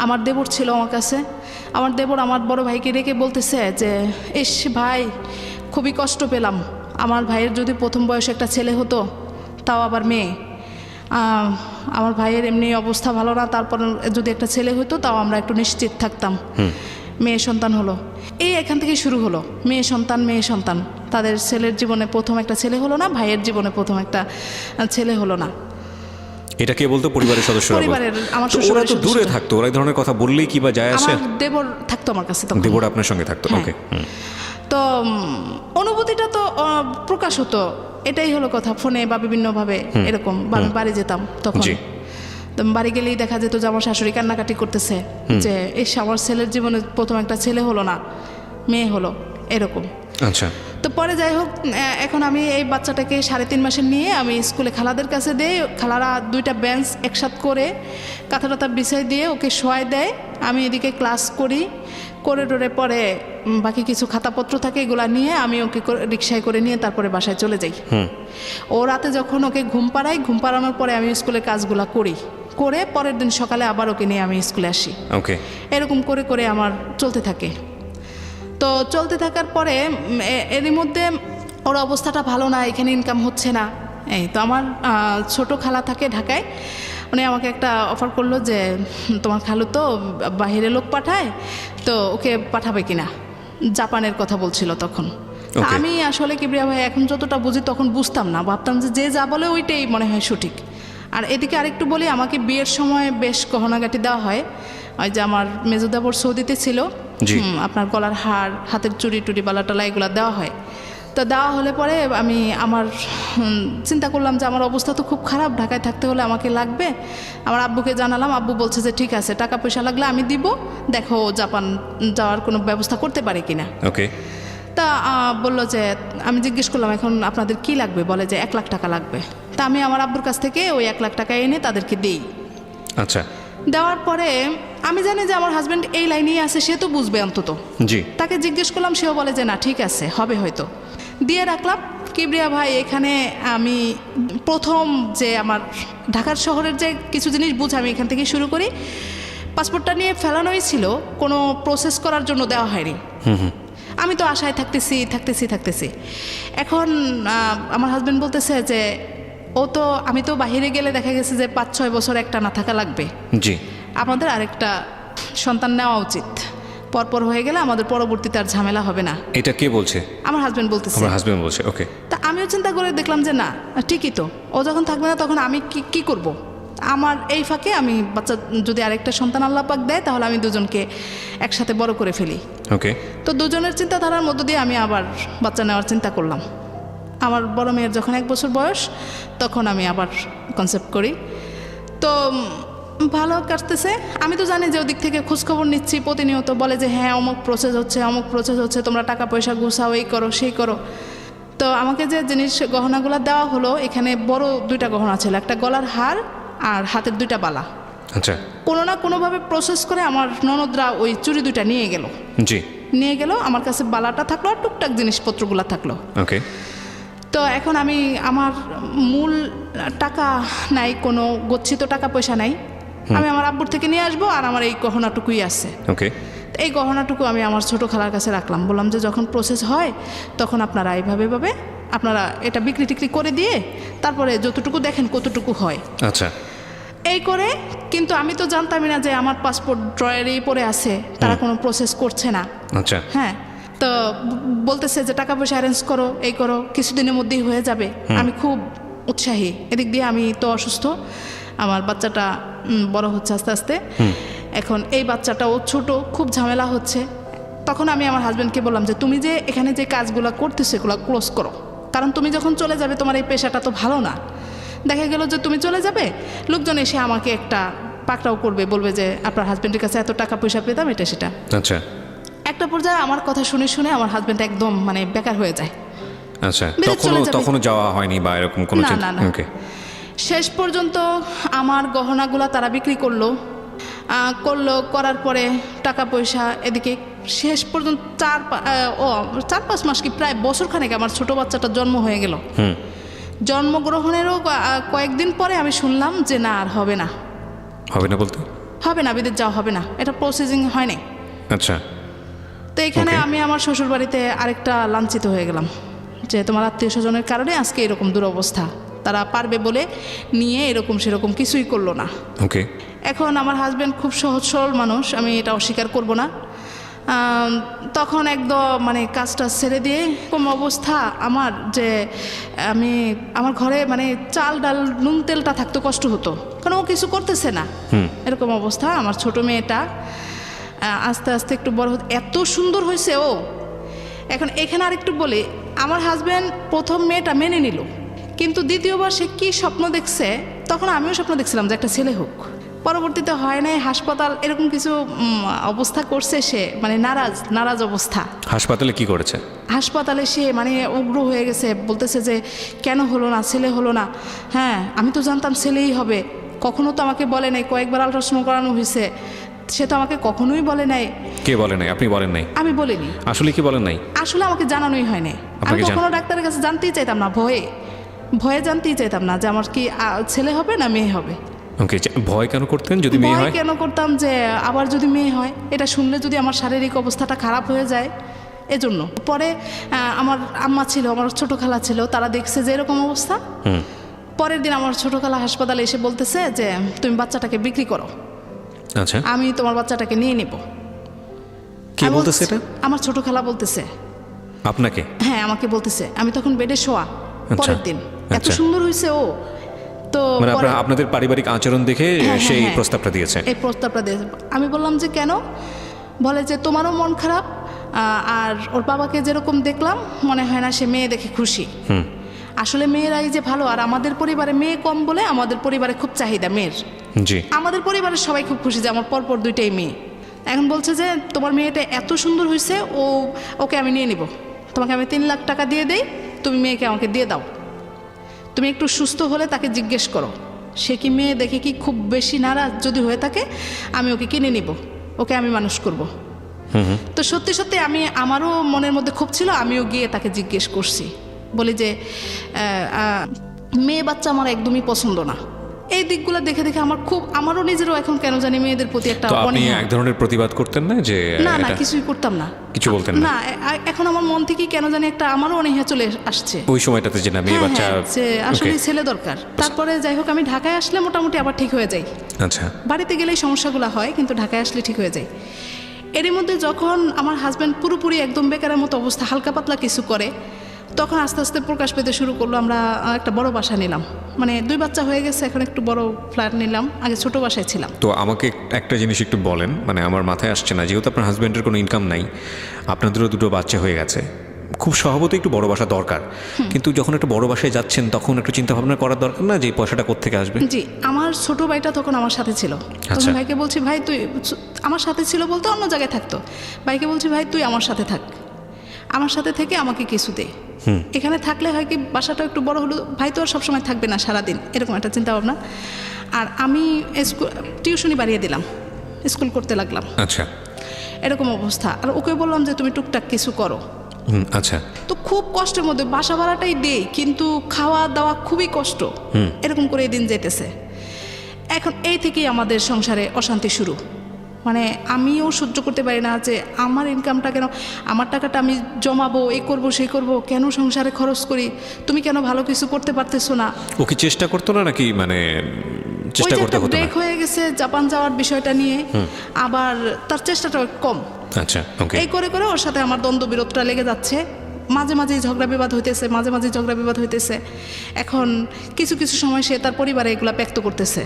আমার দেবর ছিল আমার কাছে, আমার দেবর আমার বড় ভাইকে রেখে বলতেছে যে ইস ভাই খুবই কষ্ট পেলাম, আমার ভাইয়ের যদি প্রথম বয়সে একটা ছেলে হতো, তাও আবার মেয়ে, আমার ভাইয়ের এমনি অবস্থা ভালো না, তারপর যদি একটা ছেলে হতো তাও আমরা একটু নিশ্চিত থাকতাম। মেয়ে সন্তান হলো, এই এখান থেকে শুরু হলো, মেয়ে সন্তান মেয়ে সন্তান। তাদের ছেলের জীবনে প্রথম একটা ছেলে হলো না, ভাইয়ের জীবনে প্রথম একটা ছেলে হলো না। এটা কে বলতো? পরিবারের সদস্যরা? পরিবারের, আমার ওরা তো দূরে থাকতো, ওরা এই ধরনের কথা বললেই কি বা যায় আসে? আমার দেবর থাকতো আমার কাছে তখন। দেবর আপনার সঙ্গে থাকতো? ওকে। তো অনুভূতিটা তো প্রকাশ হতো, এটাই হলো কথা, ফোনে বা বিভিন্নভাবে এরকম। বাড়ি যেতাম তখন, বাড়ি গেলেই দেখা যেত যে আমার শাশুড়ি কান্নাকাটি করতেছে যে এই আমার ছেলের জীবনে প্রথম একটা ছেলে হলো না, মেয়ে হলো, এরকম। আচ্ছা। তো পরে যাই হোক, এখন আমি এই বাচ্চাটাকে 3.5 মাসের নিয়ে আমি স্কুলে খালাদের কাছে দেই, খালারা 2টা বেঞ্চ একসাথ করে কাঁথা টাথা বিছাই দিয়ে ওকে শোয়াই দেয়, আমি এদিকে ক্লাস করি, করে টোরে পরে বাকি কিছু খাতাপত্র থাকে এগুলা নিয়ে আমি ওকে রিক্সায় করে নিয়ে তারপরে বাসায় চলে যাই। ও রাতে যখন ওকে ঘুম পাড়াই, ঘুম পাড়ানোর পরে আমি স্কুলের কাজগুলা করি, করে পরের দিন সকালে আবার ওকে নিয়ে আমি স্কুলে আসি। ওকে। এরকম করে করে আমার চলতে থাকে। তো চলতে থাকার পরে এরই মধ্যে ওর অবস্থাটা ভালো না, এখানে ইনকাম হচ্ছে না। এই তো আমার ছোট খালা থাকে ঢাকায়, উনি আমাকে একটা অফার করলো যে তোমার খালু তো বাইরে লোক পাঠায়, তো ওকে পাঠাবে কিনা, জাপানের কথা বলছিল তখন। আমি আসলে কিবরিয়া ভাই এখন যতটা বুঝি তখন বুঝতাম না, ভাবতাম যে যা বলে ওইটাই মনে হয় সঠিক। আর এদিকে আরেকটু বলি, আমাকে বিয়ের সময় বেশ গহনাগাটি দেওয়া হয়। ওই যে আমার মেজুদাবর সৌদিতে ছিল, আপনার গলার হার, হাতের চুড়ি টুড়ি বালা টালা এগুলো দেওয়া হয়। তো দেওয়া হলে পরে আমি আমার চিন্তা করলাম যে আমার অবস্থা তো খুব খারাপ, ঢাকায় থাকতে হলে আমাকে লাগবে। আমার আব্বুকে জানালাম, আব্বু বলছে যে ঠিক আছে, টাকা পয়সা লাগলে আমি দিব, দেখো জাপান যাওয়ার কোনো ব্যবস্থা করতে পারে কিনা। ওকে। তা বললো যে, আমি জিজ্ঞেস করলাম এখন আপনাদের কি লাগবে, বলে যে 1 লাখ টাকা লাগবে। তা আমি আমার আব্বুর কাছ থেকে ওই 1 লাখ টাকা এনে তাদেরকে দিই। আচ্ছা। দেওয়ার পরে আমি জানি যে আমার হাজব্যান্ড এই লাইনেই আছে, সে তো বুঝবে অন্তত। জি। তাকে জিজ্ঞেস করলাম, সেও বলে যে না ঠিক আছে, হবে হয়তো। দিয়ে রাখলাম। কিবরিয়া ভাই এখানে আমি প্রথম যে আমার ঢাকার শহরের যে কিছু জিনিস বুঝে আমি এখান থেকে শুরু করি। পাসপোর্টটা নিয়ে ফেলানোই ছিল, কোনো প্রসেস করার জন্য দেওয়া হয়নি। আমি তো আশায় থাকতেছি। এখন আমার হাজব্যান্ড বলতেছে যে ও তো আমি তো বাইরে গেলে দেখা গেছে যে 5-6 বছর একটা না থাকা লাগবে, জি, আমাদের আরেকটা সন্তান নেওয়া উচিত, পরপর হয়ে গেলে আমাদের পরবর্তীতে আর ঝামেলা হবে না। এটা কে বলছে? আমার হাজব্যান্ড বলতেছে। আমার হাজবেন্ড বলছে, ওকে। তা আমিও চিন্তা করে দেখলাম যে না, ঠিকই তো, ও যখন থাকবে না তখন আমি কি করব। আমার এই ফাঁকে আমি বাচ্চা যদি আরেকটা সন্তান আল্লাহ পাক দেয় তাহলে আমি দুজনকে একসাথে বড় করে ফেলি। ওকে। তো দুজনের চিন্তাধারার মধ্য দিয়ে আমি আবার বাচ্চা নেওয়ার চিন্তা করলাম। আমার বড় মেয়ের যখন 1 বছর বয়স তখন আমি আবার কনসেপ্ট করি। তো ভালো কাটতেছে। আমি তো জানি যে ওদিক থেকে খোঁজখবর নিচ্ছি প্রতিনিয়ত, বলে যে হ্যাঁ অমুক প্রসেস হচ্ছে, তোমরা টাকা পয়সা গুছাও, এই করো সেই করো। তো আমাকে যে জিনিস গহনাগুলো দেওয়া হলো, এখানে বড় 2টা গহনা ছিল, একটা গলার হার আর হাতের 2টা বালা। আচ্ছা। কোনো না কোনোভাবে প্রসেস করে আমার ননদরা ওই চুড়ি 2টা নিয়ে গেল। জি। নিয়ে গেল, আমার কাছে বালাটা থাকলো আর টুকটাক জিনিসপত্রগুলো থাকলো। ওকে। তো এখন আমি আমার মূল টাকা নাই, কোনো গচ্ছিত টাকা পয়সা নাই, আমি আমার আব্বুর থেকে নিয়ে আসবো, আর আমার এই গহনাটুকুই আছে। ওকে। এই গহনাটুকু আমি আমার ছোট খালার কাছে রাখলাম, বললাম যে যখন প্রসেস হয় তখন আপনারা এইভাবে আপনারা এটা বিক্রি টিক্রি করে দিয়ে তারপরে যতটুকু দেখেন কতটুকু হয়। আচ্ছা। এই করে, কিন্তু আমি তো জানতামই না যে আমার পাসপোর্ট ড্রয়ারেই পড়ে আছে, তারা কোনো প্রসেস করছে না। আচ্ছা। হ্যাঁ, তো বলতেছে যে টাকা পয়সা অ্যারেঞ্জ করো, এই করো, কিছুদিনের মধ্যেই হয়ে যাবে। আমি খুব উৎসাহী, এদিক দিয়ে আমি তো অসুস্থ, আমার বাচ্চাটা বড় হচ্ছে আস্তে আস্তে। এখন এই বাচ্চাটাও ছোট, খুব ঝামেলা হচ্ছে। তখন আমি আমার হাজব্যান্ডকে বললাম যে তুমি যে এখানে যে কাজগুলো করতেছো এগুলো ক্লোজ করো, কারণ তুমি যখন চলে যাবে তোমার এই পেশাটা তো ভালো না। দেখা গেল যে তুমি চলে যাবে, লোকজন এসে আমাকে একটা পাকড়াও করবে, বলবে যে আপনার হাজব্যান্ডের কাছে এত টাকা পয়সা পেতাম, এটা সেটা। আচ্ছা। একটা পর্যায়ে আমার কথা শুনে শুনে আমার হাজব্যান্ড একদম মানে বেকার হয়ে যায়। আচ্ছা। বেড়ে চলে যাবে। তখনও যাওয়া হয়নি বা এরকম কোনো না, না, না। ওকে। শেষ পর্যন্ত আমার গহনাগুলা তারা বিক্রি করলো, করার পরে টাকা পয়সা এদিকে শেষ পর্যন্ত 4-5 মাস কি প্রায় বছরখানেক আমার ছোট বাচ্চাটার জন্ম হয়ে গেল। জন্মগ্রহণেরও কয়েকদিন পরে আমি শুনলাম যে না, আর হবে না। হবে না বলতে? হবে না, বিদেশ যাওয়া হবে না, এটা প্রসেসিং হয় নাই। আচ্ছা। তো এখানে Okay. আমি আমার শ্বশুর বাড়িতে আরেকটা লাঞ্ছিত হয়ে গেলাম যে তোমার আত্মীয় স্বজনের কারণে আজকে এরকম দুরবস্থা, তারা পারবে বলে নিয়ে এরকম সেরকম কিছুই করলো না। ওকে। এখন আমার হাজব্যান্ড খুব সহজ সরল মানুষ, আমি এটা অস্বীকার করব না। তখন একদম মানে কাজটা ছেড়ে দিয়ে এরকম অবস্থা আমার যে আমি আমার ঘরে মানে চাল ডাল নুন তেলটা থাকতে কষ্ট হতো, কারণ ও কিছু করতেছে না। এরকম অবস্থা। আমার ছোট মেয়েটা আস্তে আস্তে একটু বড় হতে এত সুন্দর হয়েছে ও। এখন এখানে আরেকটু বলি, আমার হাজব্যান্ড প্রথম মেয়েটা মেনে নিল, কিন্তু দ্বিতীয়বার সে কী স্বপ্ন দেখছে, তখন আমিও স্বপ্ন দেখছিলাম যে একটা ছেলে হোক। পরবর্তীতে হয় নাই, হাসপাতাল এরকম কিছু অবস্থা করছে সে, মানে নারাজ অবস্থা। হাসপাতালে কি করেছে? হাসপাতালে সে মানে উগ্র হয়ে গেছে, বলতেছে যে কেন হলো না, ছেলে হলো না। হ্যাঁ, আমি তো জানতাম ছেলেই হবে, কখনো তো আমাকে বলে নাই, কয়েকবার আল্ট্রাসাউন্ড করানো হয়েছে, সে তো আমাকে কখনোই বলে নাই। কে বলে নাই? আপনি বলেন নাই? আমি বলিনি। আসলে কি বলেন নাই? আসলে আমাকে জানানোই হয় নাই। আমি কখনো ডাক্তারের কাছে জানতেই চাইতাম না, ভয়ে জানতেই চাইতাম না যে আমার কি ছেলে হবে না মেয়ে হবে। ওকে। ভয় কেন করতেন যদি মেয়ে হয়? ভয় কেন করতাম যে আবার যদি মেয়ে হয়, এটা শুনলে যদি আমার শারীরিক অবস্থাটা খারাপ হয়ে যায়, এজন্য। পরে আমার আম্মা ছিল, আমার ছোট খালা ছিল, তারা দেখছে যে এরকম অবস্থা। পরের দিন আমার ছোট খালা হাসপাতালে এসে বলতেছে যে তুমি বাচ্চাটাকে বিক্রি করো, আচ্ছা, আমি তোমার বাচ্চাটাকে নিয়ে নেব। কে বলতেছে এটা? আমার ছোট খালা বলতেছে। আপনাকে? হ্যাঁ, আমাকে বলতেছে। আমি তখন বেডে শোয়া। পরের দিন এত সুন্দর হয়েছে ও। তো মানে আপনাদের পারিবারিক আচরণ দেখে সেই প্রস্তাবটা দিয়েছে? এই প্রস্তাবটা দিয়েছে। আমি বললাম যে কেন? বলে যে তোমারও মন খারাপ, আর ওর বাবাকে যেরকম দেখলাম মনে হয় না সে মেয়ে দেখে খুশি। আসলে মেয়েরাই যে ভালো, আর আমাদের পরিবারে মেয়ে কম বলে আমাদের পরিবারে খুব চাহিদা মেয়ের। জি। আমাদের পরিবারের সবাই খুব খুশি যে আমার পরপর 2টাই মেয়ে। এখন বলছে যে তোমার মেয়েটা এত সুন্দর হয়েছে, ওকে আমি নিয়ে নিব, তোমাকে আমি 3 লাখ টাকা দিয়ে দেই, তুমি মেয়েকে আমাকে দিয়ে দাও। তুমি একটু সুস্থ হলে তাকে জিজ্ঞেস করো সে কি মেয়ে দেখে কি খুব বেশি নারাজ, যদি হয়ে থাকে আমি ওকে কিনে নিব, ওকে আমি মানুষ করব। তো সত্যি সত্যি আমারও মনের মধ্যে খুব ছিল, আমিও গিয়ে তাকে জিজ্ঞেস করছি, বলি যে মেয়ে বাচ্চা আমার একদমই পছন্দ না, এই দিকগুলো দেখে দেখে আমারও নিজেরও এখন কেন জানি মেয়েদের প্রতি একটা তো আপনি অনীহা। এক ধরনের প্রতিবাদ করতেন না যে না না এটা- কিছুই করতাম না, কিছু বলতেন না? না এখন আমার মন থেকে কেন জানি একটা আমারও অনীহা চলে আসছে। ওই সময়টাতে যে না মেয়ে হ্যাঁ, বাচ্চা, হ্যাঁ, যে আসলে Okay. ছেলে দরকার। তারপরে যাই হোক আমি ঢাকায় আসলে মোটামুটি আবার ঠিক হয়ে যাই। আচ্ছা বাড়িতে গেলেই সমস্যাগুলো হয়, কিন্তু ঢাকায় আসলে ঠিক হয়ে যায়। এরই মধ্যে যখন আমার হাজব্যান্ড পুরোপুরি একদম বেকারের মতো অবস্থা, হালকা পাতলা কিছু করে, তখন আস্তে আস্তে প্রকাশ পেতে শুরু করলো। আমরা একটা বড় বাসা নিলাম, মানে 2 বাচ্চা হয়ে গেছে, এখন একটু বড় ফ্ল্যাট নিলাম, আগে ছোট বাসায় ছিলাম। তো আমাকে একটা জিনিস একটু বলেন, মানে আমার মাথায় আসছে না, যেহেতু আপনার হাজব্যান্ডের কোনো ইনকাম নাই, আপনাদেরও 2 বাচ্চা হয়ে গেছে, খুব স্বভাবতই একটু বড় বাসা দরকার, কিন্তু যখন একটা বড় বাসায় যাচ্ছেন তখন একটু চিন্তা ভাবনা করার দরকার না যে এই পয়সাটা কোত্থেকে আসবে? জি, আমার ছোট ভাইটা তখন আমার সাথে ছিল। আচ্ছা। তখন ভাইকে বলছি, ভাই তুই, আমার সাথে ছিল বলতে অন্য জায়গায় থাকতো, ভাইকে বলছি ভাই তুই আমার সাথে থাক, আমার সাথে থেকে আমাকে কিছু দে, এখানে থাকলে হয় কি বাসাটা একটু বড় হলো, ভাই তো আর সবসময় থাকবে না সারাদিন, এরকম একটা চিন্তা ভাবনা। আর আমি টিউশনি বাড়িয়ে দিলাম, স্কুল করতে লাগলাম, আচ্ছা এরকম অবস্থা। আর ওকে বললাম যে তুমি টুকটাক কিছু করো। আচ্ছা তো খুব কষ্টের মধ্যে বাসা ভাড়াটাই দেই, কিন্তু খাওয়া দাওয়া খুবই কষ্ট, এরকম করে দিন যেতেছে। এখন এই থেকেই আমাদের সংসারে অশান্তি শুরু। মানে আমিও সহ্য করতে পারি না যে আমার ইনকামটা কেন, আমার টাকাটা আমি জমাবো, এই করব সেই করব, কেন সংসারে খরচ করি, তুমি কেন ভালো কিছু করতে পারতেছো না। ও কি চেষ্টা করতো না নাকি, মানে চেষ্টা করতে হতো না? ব্রেক হয়ে গেছে জাপান যাওয়ার বিষয়টা নিয়ে, আবার তার চেষ্টাটা কম। আচ্ছা ওকে। এই করে করে ওর সাথে আমার দ্বন্দ্ব বিরোধটা লেগে যাচ্ছে, মাঝে মাঝে ঝগড়া বিবাদ হইতেছে, মাঝে মাঝে ঝগড়া বিবাদ হইতেছে। এখন কিছু কিছু সময় সে তার পরিবারে এগুলা ব্যক্ত করতেছে,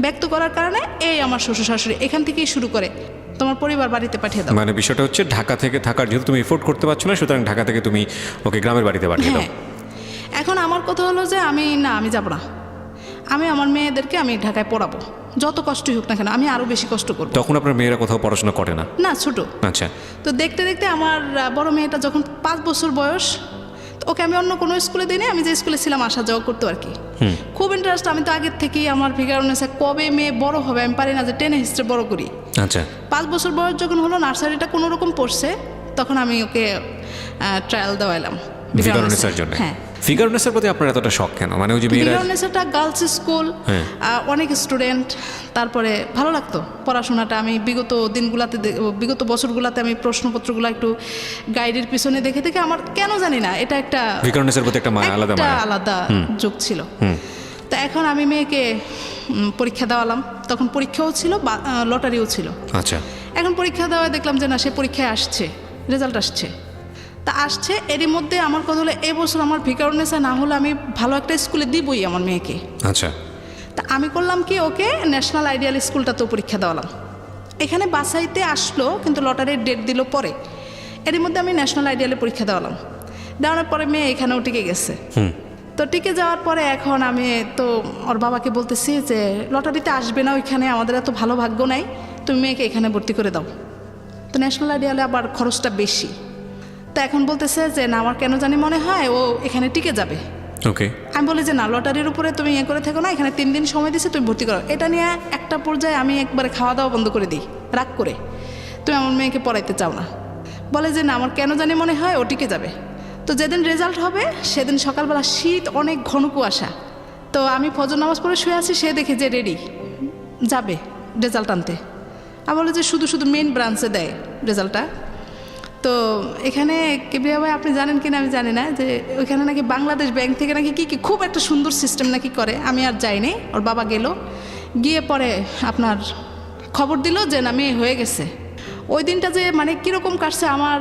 ব্যক্ত করার কারণে এই আমার শ্বশুর শাশুড়ি এখান থেকেই শুরু করে তোমার পরিবার বাড়িতে পাঠিয়ে দাও। মানে বিষয়টা হচ্ছে ঢাকা থেকে থাকার, যেহেতু তুমি এফোর্ড করতে পারছো না, সুতরাং ঢাকা থেকে তুমি ওকে গ্রামের বাড়িতে পাঠিয়ে দাও। হ্যাঁ, এখন আমার কথা হলো যে আমি যাব না, আমি আমার মেয়েদেরকে আমি ঢাকায় পড়াবো, যত কষ্টই হোক না কেন, আমি আরও বেশি কষ্ট করবো। তখন আপনার মেয়েরা কোথাও পড়াশোনা করে না? না, ছোট। আচ্ছা তো দেখতে দেখতে আমার বড় মেয়েটা যখন 5 বছর বয়স, তো ওকে আমি অন্য কোনো স্কুলে দিই না, আমি যে স্কুলে ছিলাম আসা যাওয়া করতো আর কি। খুব ইন্টারেস্ট, আমি তো আগের থেকেই আমার ফিগারনেসে কবে মেয়ে বড় হবে আমি পারি না যে টেনে হিস্ট্রি বড় করি। আচ্ছা 5 বছর বয়স যখন হলো, নার্সারিটা কোনো রকম পড়ছে, তখন আমি ওকে ট্রায়াল দেওয়াইলাম ফিগারনেসের জন্য। হ্যাঁ, ফিগারনেসের প্রতি আপনার এতটা শখ কেন? মানে ওই যে মেয়েরা, ফিগারনেসটা গার্লস স্কুল, হ্যাঁ। অনেক স্টুডেন্ট, তারপরে ভালো লাগতো পড়াশোনাটা। আমি বিগত দিনগুলাতে, বিগত বছরগুলাতে আমি প্রশ্নপত্রগুলো একটু গাইডের পিছনে দেখে দেখে আমার কেন জানি না এটা একটা ফিগারনেসের প্রতি একটা মায়া, আলাদা একটা মায়া। আলাদা যোগ ছিল। তো এখন আমি মেয়েকে পরীক্ষা দেওয়ালাম, তখন পরীক্ষাও ছিল, লটারিও ছিল। আচ্ছা এখন পরীক্ষা দেওয়ায় দেখলাম যে না, সে পরীক্ষায় আসছে, রেজাল্ট আসছে। তা আসছে, এরই মধ্যে আমার কথা হলো এবছর আমার ফিগারনেসে না হলে আমি ভালো একটা স্কুলে দিবই আমার মেয়েকে। আচ্ছা তা আমি করলাম কি, ওকে ন্যাশনাল আইডিয়াল স্কুলটাতেও পরীক্ষা দেওয়ালাম। এখানে বাসাইতে আসলো, কিন্তু লটারির ডেট দিল পরে। এরই মধ্যে আমি ন্যাশনাল আইডিয়ালে পরীক্ষা দেওয়ালাম, দেওয়ানোর পরে মেয়ে এখানেও টিকে গেছে। তো টিকে যাওয়ার পরে এখন আমি তো ওর বাবাকে বলতেছি যে লটারিতে আসবে না, ওইখানে আমাদের এত ভালো ভাগ্য নাই, তুমি মেয়েকে এখানে ভর্তি করে দাও। তো ন্যাশনাল আইডিয়ালে আবার খরচটা বেশি। তো এখন বলতেছে যে না, আমার কেন জানি মনে হয় ও এখানে টিকে যাবে। ওকে। আমি বলি যে না, লটারির উপরে তুমি ইয়ে করে থাকো না, এখানে 3 দিন সময় দিছে, তুমি ভর্তি করো। এটা নিয়ে একটা পর্যায়ে আমি একবারে খাওয়া দাওয়া বন্ধ করে দিই, রাগ করে, তুমি আমার মেয়েকে পড়াইতে চাও না। বলে যে না, আমার কেন জানি মনে হয় ও টিকে যাবে। তো যেদিন রেজাল্ট হবে সেদিন সকালবেলা শীত, অনেক ঘন কুয়াশা। তো আমি ফজর নামাজ পড়ে শুয়ে আছি, সে দেখে যে রেডি যাবে রেজাল্ট আনতে। আমি বলে যে শুধু শুধু মেন ব্রাঞ্চে দেয় রেজাল্টটা। তো এখানে কেবিয়া ভাই আপনি জানেন কিনা আমি জানি না, যে ওইখানে নাকি বাংলাদেশ ব্যাংক থেকে নাকি কি খুব একটা সুন্দর সিস্টেম নাকি করে। আমি আর যাইনি, ওর বাবা গেল, গিয়ে পরে আপনার খবর দিল যে না, মেয়ে হয়ে গেছে। ওই দিনটা যে মানে কিরকম কাটছে আমার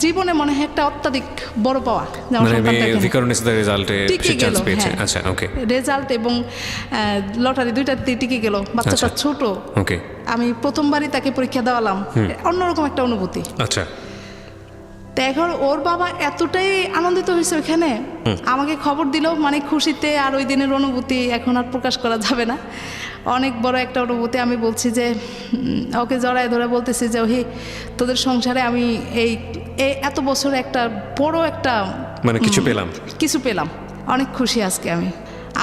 জীবনে, মনে হয় একটা অত্যাধিক বড় পাওয়া, যে আমার মানে সন্তানটা মেয়ে এখানে ফিগারনেসের রেজাল্টে টিকে সে গেল। চান্স পেয়েছে। হ্যাঁ। আচ্ছা ওকে। রেজাল্ট এবং লটারি দুইটাতে টিকে গেল, বাচ্চাটা আচ্ছা। ছোট, ওকে। আমি প্রথমবারই তাকে পরীক্ষা দেওয়ালাম, অন্যরকম একটা অনুভূতি। আচ্ছা তো এখন ওর বাবা এতটাই আনন্দিত হয়েছে ওইখানে, আমাকে খবর দিল, মানে খুশিতে। আর ওই দিনের অনুভূতি এখন আর প্রকাশ করা যাবে না, অনেক বড় একটা অনুভূতি। আমি বলছি যে ওকে জড়ায় ধরে বলতেছি যে ওহি, তোদের সংসারে আমি এই এত বছরে একটা বড় একটা মানে কিছু পেলাম, কিছু পেলাম, অনেক খুশি আজকে আমি।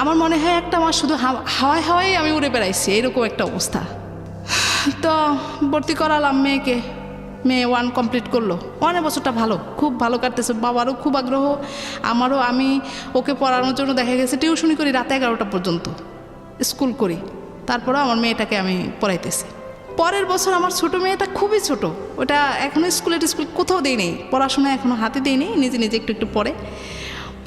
আমার মনে হয় একটা মাস শুধু হাওয়ায় হাওয়ায় আমি উড়ে বেড়াইছি, এরকম একটা অবস্থা। তো ভর্তি করালাম মেয়েকে, মেয়ে 1 কমপ্লিট করলো। 1 বছরটা ভালো, খুব ভালো কাটতেছে, বাবারও খুব আগ্রহ, আমারও। আমি ওকে পড়ানোর জন্য দেখা গেছে টিউশনি করি রাত 11টা পর্যন্ত, স্কুল করি, তারপরেও আমার মেয়েটাকে আমি পড়াইতেছি। পরের বছর আমার ছোটো মেয়েটা খুবই ছোট, ওটা এখনও স্কুল কোথাও দিই নেই, পড়াশোনা এখনও হাতে দিই নেই, নিজে নিজে একটু একটু পড়ে।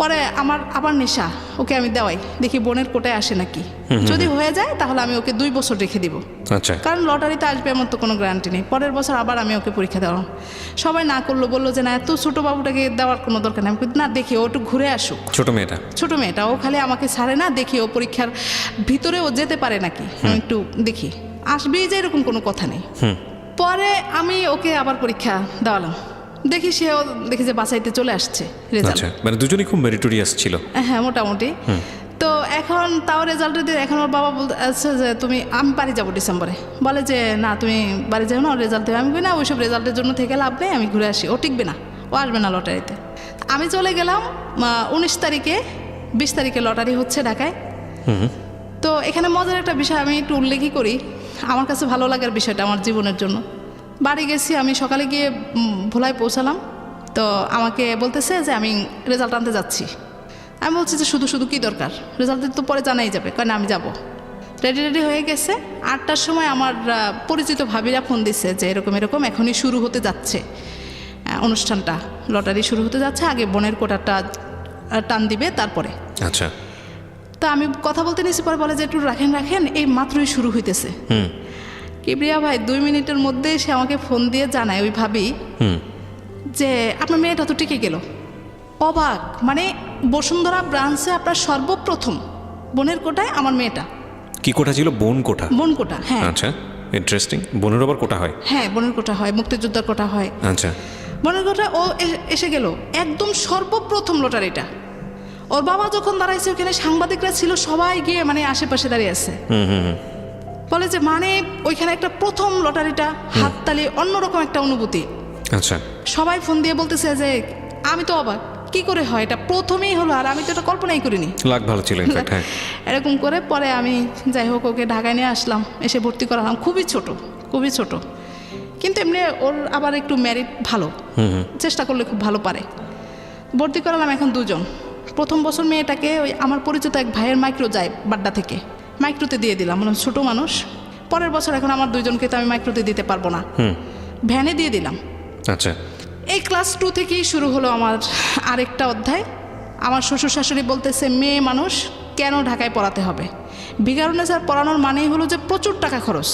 পরে আমার আবার নেশা, ওকে আমি দেওয়াই, দেখি বোনের কোটায় আসে নাকি, যদি হয়ে যায় তাহলে আমি ওকে 2 বছর রেখে দিব, আচ্ছা কারণ লটারিতে আসবে এমন তো কোনো গ্যারান্টি নেই। পরের বছর আবার আমি ওকে পরীক্ষা দেওয়াম, সবাই না করলো, বললো যে না এত ছোটো বাবুটাকে দেওয়ার কোনো দরকার নেই। আমি না, দেখি ও একটু ঘুরে আসুক, ছোটো মেয়েটা ও খালি আমাকে ছাড়ে না, দেখি ও পরীক্ষার ভিতরে ও যেতে পারে নাকি, আমি একটু দেখি, আসবেই যে এরকম কোনো কথা নেই। পরে আমি ওকে আবার পরীক্ষা দেওয়ালাম, দেখি সেও দেখি যে বাসাইতে চলে আসছে রেজাল্ট, মানে দুজনেই খুব মেরিটোরিয়াস ছিল। হ্যাঁ মোটামুটি। তো এখন তাও রেজাল্টের দিন, এখন ওর বাবা বলতে আসছে যে আমি বাড়ি যাবো ডিসেম্বরে, বলে যে না তুমি বাড়ি যাও না, ওর রেজাল্ট দেবে। আমি বলি না, ওইসব রেজাল্টের জন্য থেকে লাভ নেই, আমি ঘুরে আসি, ও টিকবে না, ও আসবে না লটারিতে। আমি চলে গেলাম 19 তারিখে, 20 তারিখে লটারি হচ্ছে ঢাকায়। তো এখানে মজার একটা বিষয় আমি একটু উল্লেখই করি, আমার কাছে ভালো লাগার বিষয়টা আমার জীবনের জন্য। বাড়ি গেছি আমি, সকালে গিয়ে ভোলায় পৌঁছালাম, তো আমাকে বলতেছে যে আমি রেজাল্ট আনতে যাচ্ছি। আমি বলছি যে শুধু শুধু কী দরকার, রেজাল্টের তো পরে জানাই যাবে, কারণ আমি যাব। রেডি হয়ে গেছে। 8টার সময় আমার পরিচিত ভাবিরা ফোন দিছে যে এরকম এরকম এখনই শুরু হতে যাচ্ছে অনুষ্ঠানটা, লটারি শুরু হতে যাচ্ছে, আগে বোনের কোটাটা টান দিবে তারপরে। আচ্ছা, তা আমি কথা বলতে নিয়েছি, পরে বলে যে একটু রাখেন, এই মাত্রই শুরু হইতেছে। কিবরিয়া ভাই 2 মিনিটের মধ্যে সে আমাকে ফোন দিয়ে জানায়, ওই ভাবি, যে আপনার মেয়েটা তো টিকে গেল। অবাক, মানে বসুন্ধরা ব্রাঞ্চে আপনার সর্বপ্রথম বোনের কোটায় আমার মেয়েটা। কি কোটা ছিল? বোন কোটা। বোন কোটা, হ্যাঁ। আচ্ছা, ইন্টারেস্টিং। বোনের আবার কোটা হয়? হ্যাঁ, বোনের কোটা হয়, মুক্তিযোদ্ধার কোটা হয়। আচ্ছা, বোনের কোটা ও এসে গেল একদম সর্বপ্রথম লটারিটা। ওর বাবা যখন দাঁড়াইছে, ওখানে সাংবাদিকরা ছিল, সবাই গিয়ে মানে আশেপাশে দাঁড়িয়ে আছে, বলে যে মানে ওইখানে একটা প্রথম লটারিটা, হাততালি, অন্যরকম একটা অনুভূতি। আচ্ছা, সবাই ফোন দিয়ে বলতেছে যে আমি তো অবাক, কি করে হয়, এটা প্রথমেই হলো, আর আমি তো এটা কল্পনাই করিনি। লাগ ভালো ছিল ইনফ্যাক্ট। হ্যাঁ, এরকম করে পরে আমি যাই হোক ওকে ঢাকায় নিয়ে আসলাম, এসে ভর্তি করালাম। খুবই ছোট, কিন্তু এমনি ওর আবার একটু মেরিট ভালো, চেষ্টা করলে খুব ভালো পারে। ভর্তি করালাম এখন 2 জন। প্রথম বছর মেয়েটাকে ওই আমার পরিচিত এক ভাইয়ের মাইক্রো যায় বাড্ডা থেকে, মাইক্রোতে দিয়ে দিলাম, মানে ছোট মানুষ। পরের বছর এখন আমার 2 জনকে তো আমি মাইক্রোতে দিতে পারবো না, ভ্যানে দিয়ে দিলাম। আচ্ছা, এই ক্লাস 2 থেকেই শুরু হলো আমার আরেকটা অধ্যায়। আমার শ্বশুর শাশুড়ি বলতেছে মেয়ে মানুষ কেন ঢাকায় পড়াতে হবে, ভিকারুন্নেসার পড়ানোর মানেই হলো যে প্রচুর টাকা খরচ।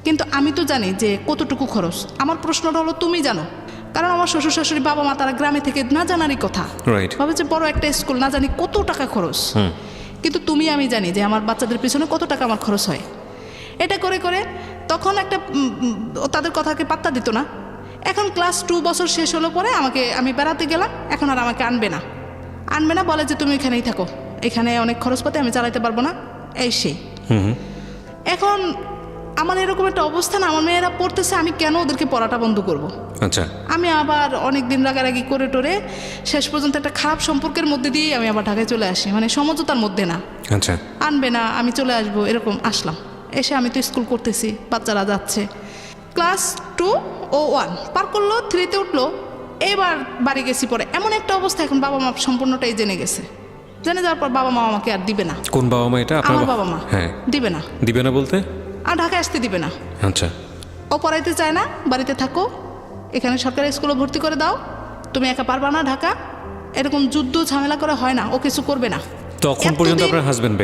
কিন্তু আমি তো জানি যে কতটুকু খরচ। আমার প্রশ্নটা হলো তুমি জানো, কারণ আমার শ্বশুর শাশুড়ি বাবা মা তারা গ্রামে থেকে না জানারই কথা, ভাবে যে বড় একটা স্কুল, না জানি কত টাকা খরচ। কিন্তু তুমি আমি জানি যে আমার বাচ্চাদের পিছনে কত টাকা আমার খরচ হয়। এটা করে করে তখন একটা তাদের কথাকে পাত্তা দিত না। এখন ক্লাস 2 বছর শেষ হলো পরে আমি বেড়াতে গেলাম, এখন আর আমাকে আনবে না, বলে যে তুমি এখানেই থাকো, এখানে অনেক খরচপাতি, আমি চালাইতে পারবো না, এই সেই। এখন আমার এরকম একটা অবস্থা না, আমার মেয়েরা পড়তেছে, আমি কেন ওদেরকে পড়াটা বন্ধ করব? আচ্ছা, আমি আবার অনেক দিন রাগারাগি করে টোরে শেষ পর্যন্ত একটা খারাপ সম্পর্কের মধ্যে দিয়েই আমি আবার ঢাকায় চলে আসি, মানে সমঝোতার মধ্যে না। আচ্ছা, আনবে না, আমি চলে আসবো, এরকম আসলাম। এসে আমি তো স্কুল করতেছি, বাচ্চারা যাচ্ছে। ক্লাস 2 ও 1 পার করলো, 3-তে উঠলো। এবার বাড়ি গেছি, পরে এমন একটা অবস্থা, এখন বাবা মা সম্পূর্ণটাই জেনে গেছে। জেনে যাওয়ার পর বাবা মা আমাকে আর দিবে না। কোন বাবা মা এটা? আমার বাবা মা। হ্যাঁ, দিবে না বলতে আর ঢাকায় আসতে দিবে না। আচ্ছা, ও পড়াইতে চায় না, বাড়িতে থাকো, এখানে সরকারি স্কুলে ভর্তি করে দাও, তুমি একা পারবা না ঢাকা, এরকম যুদ্ধ ঝামেলা করে হয় না, ও কিছু করবে না। তখন পর্যন্ত আপনার হাজবেন্ড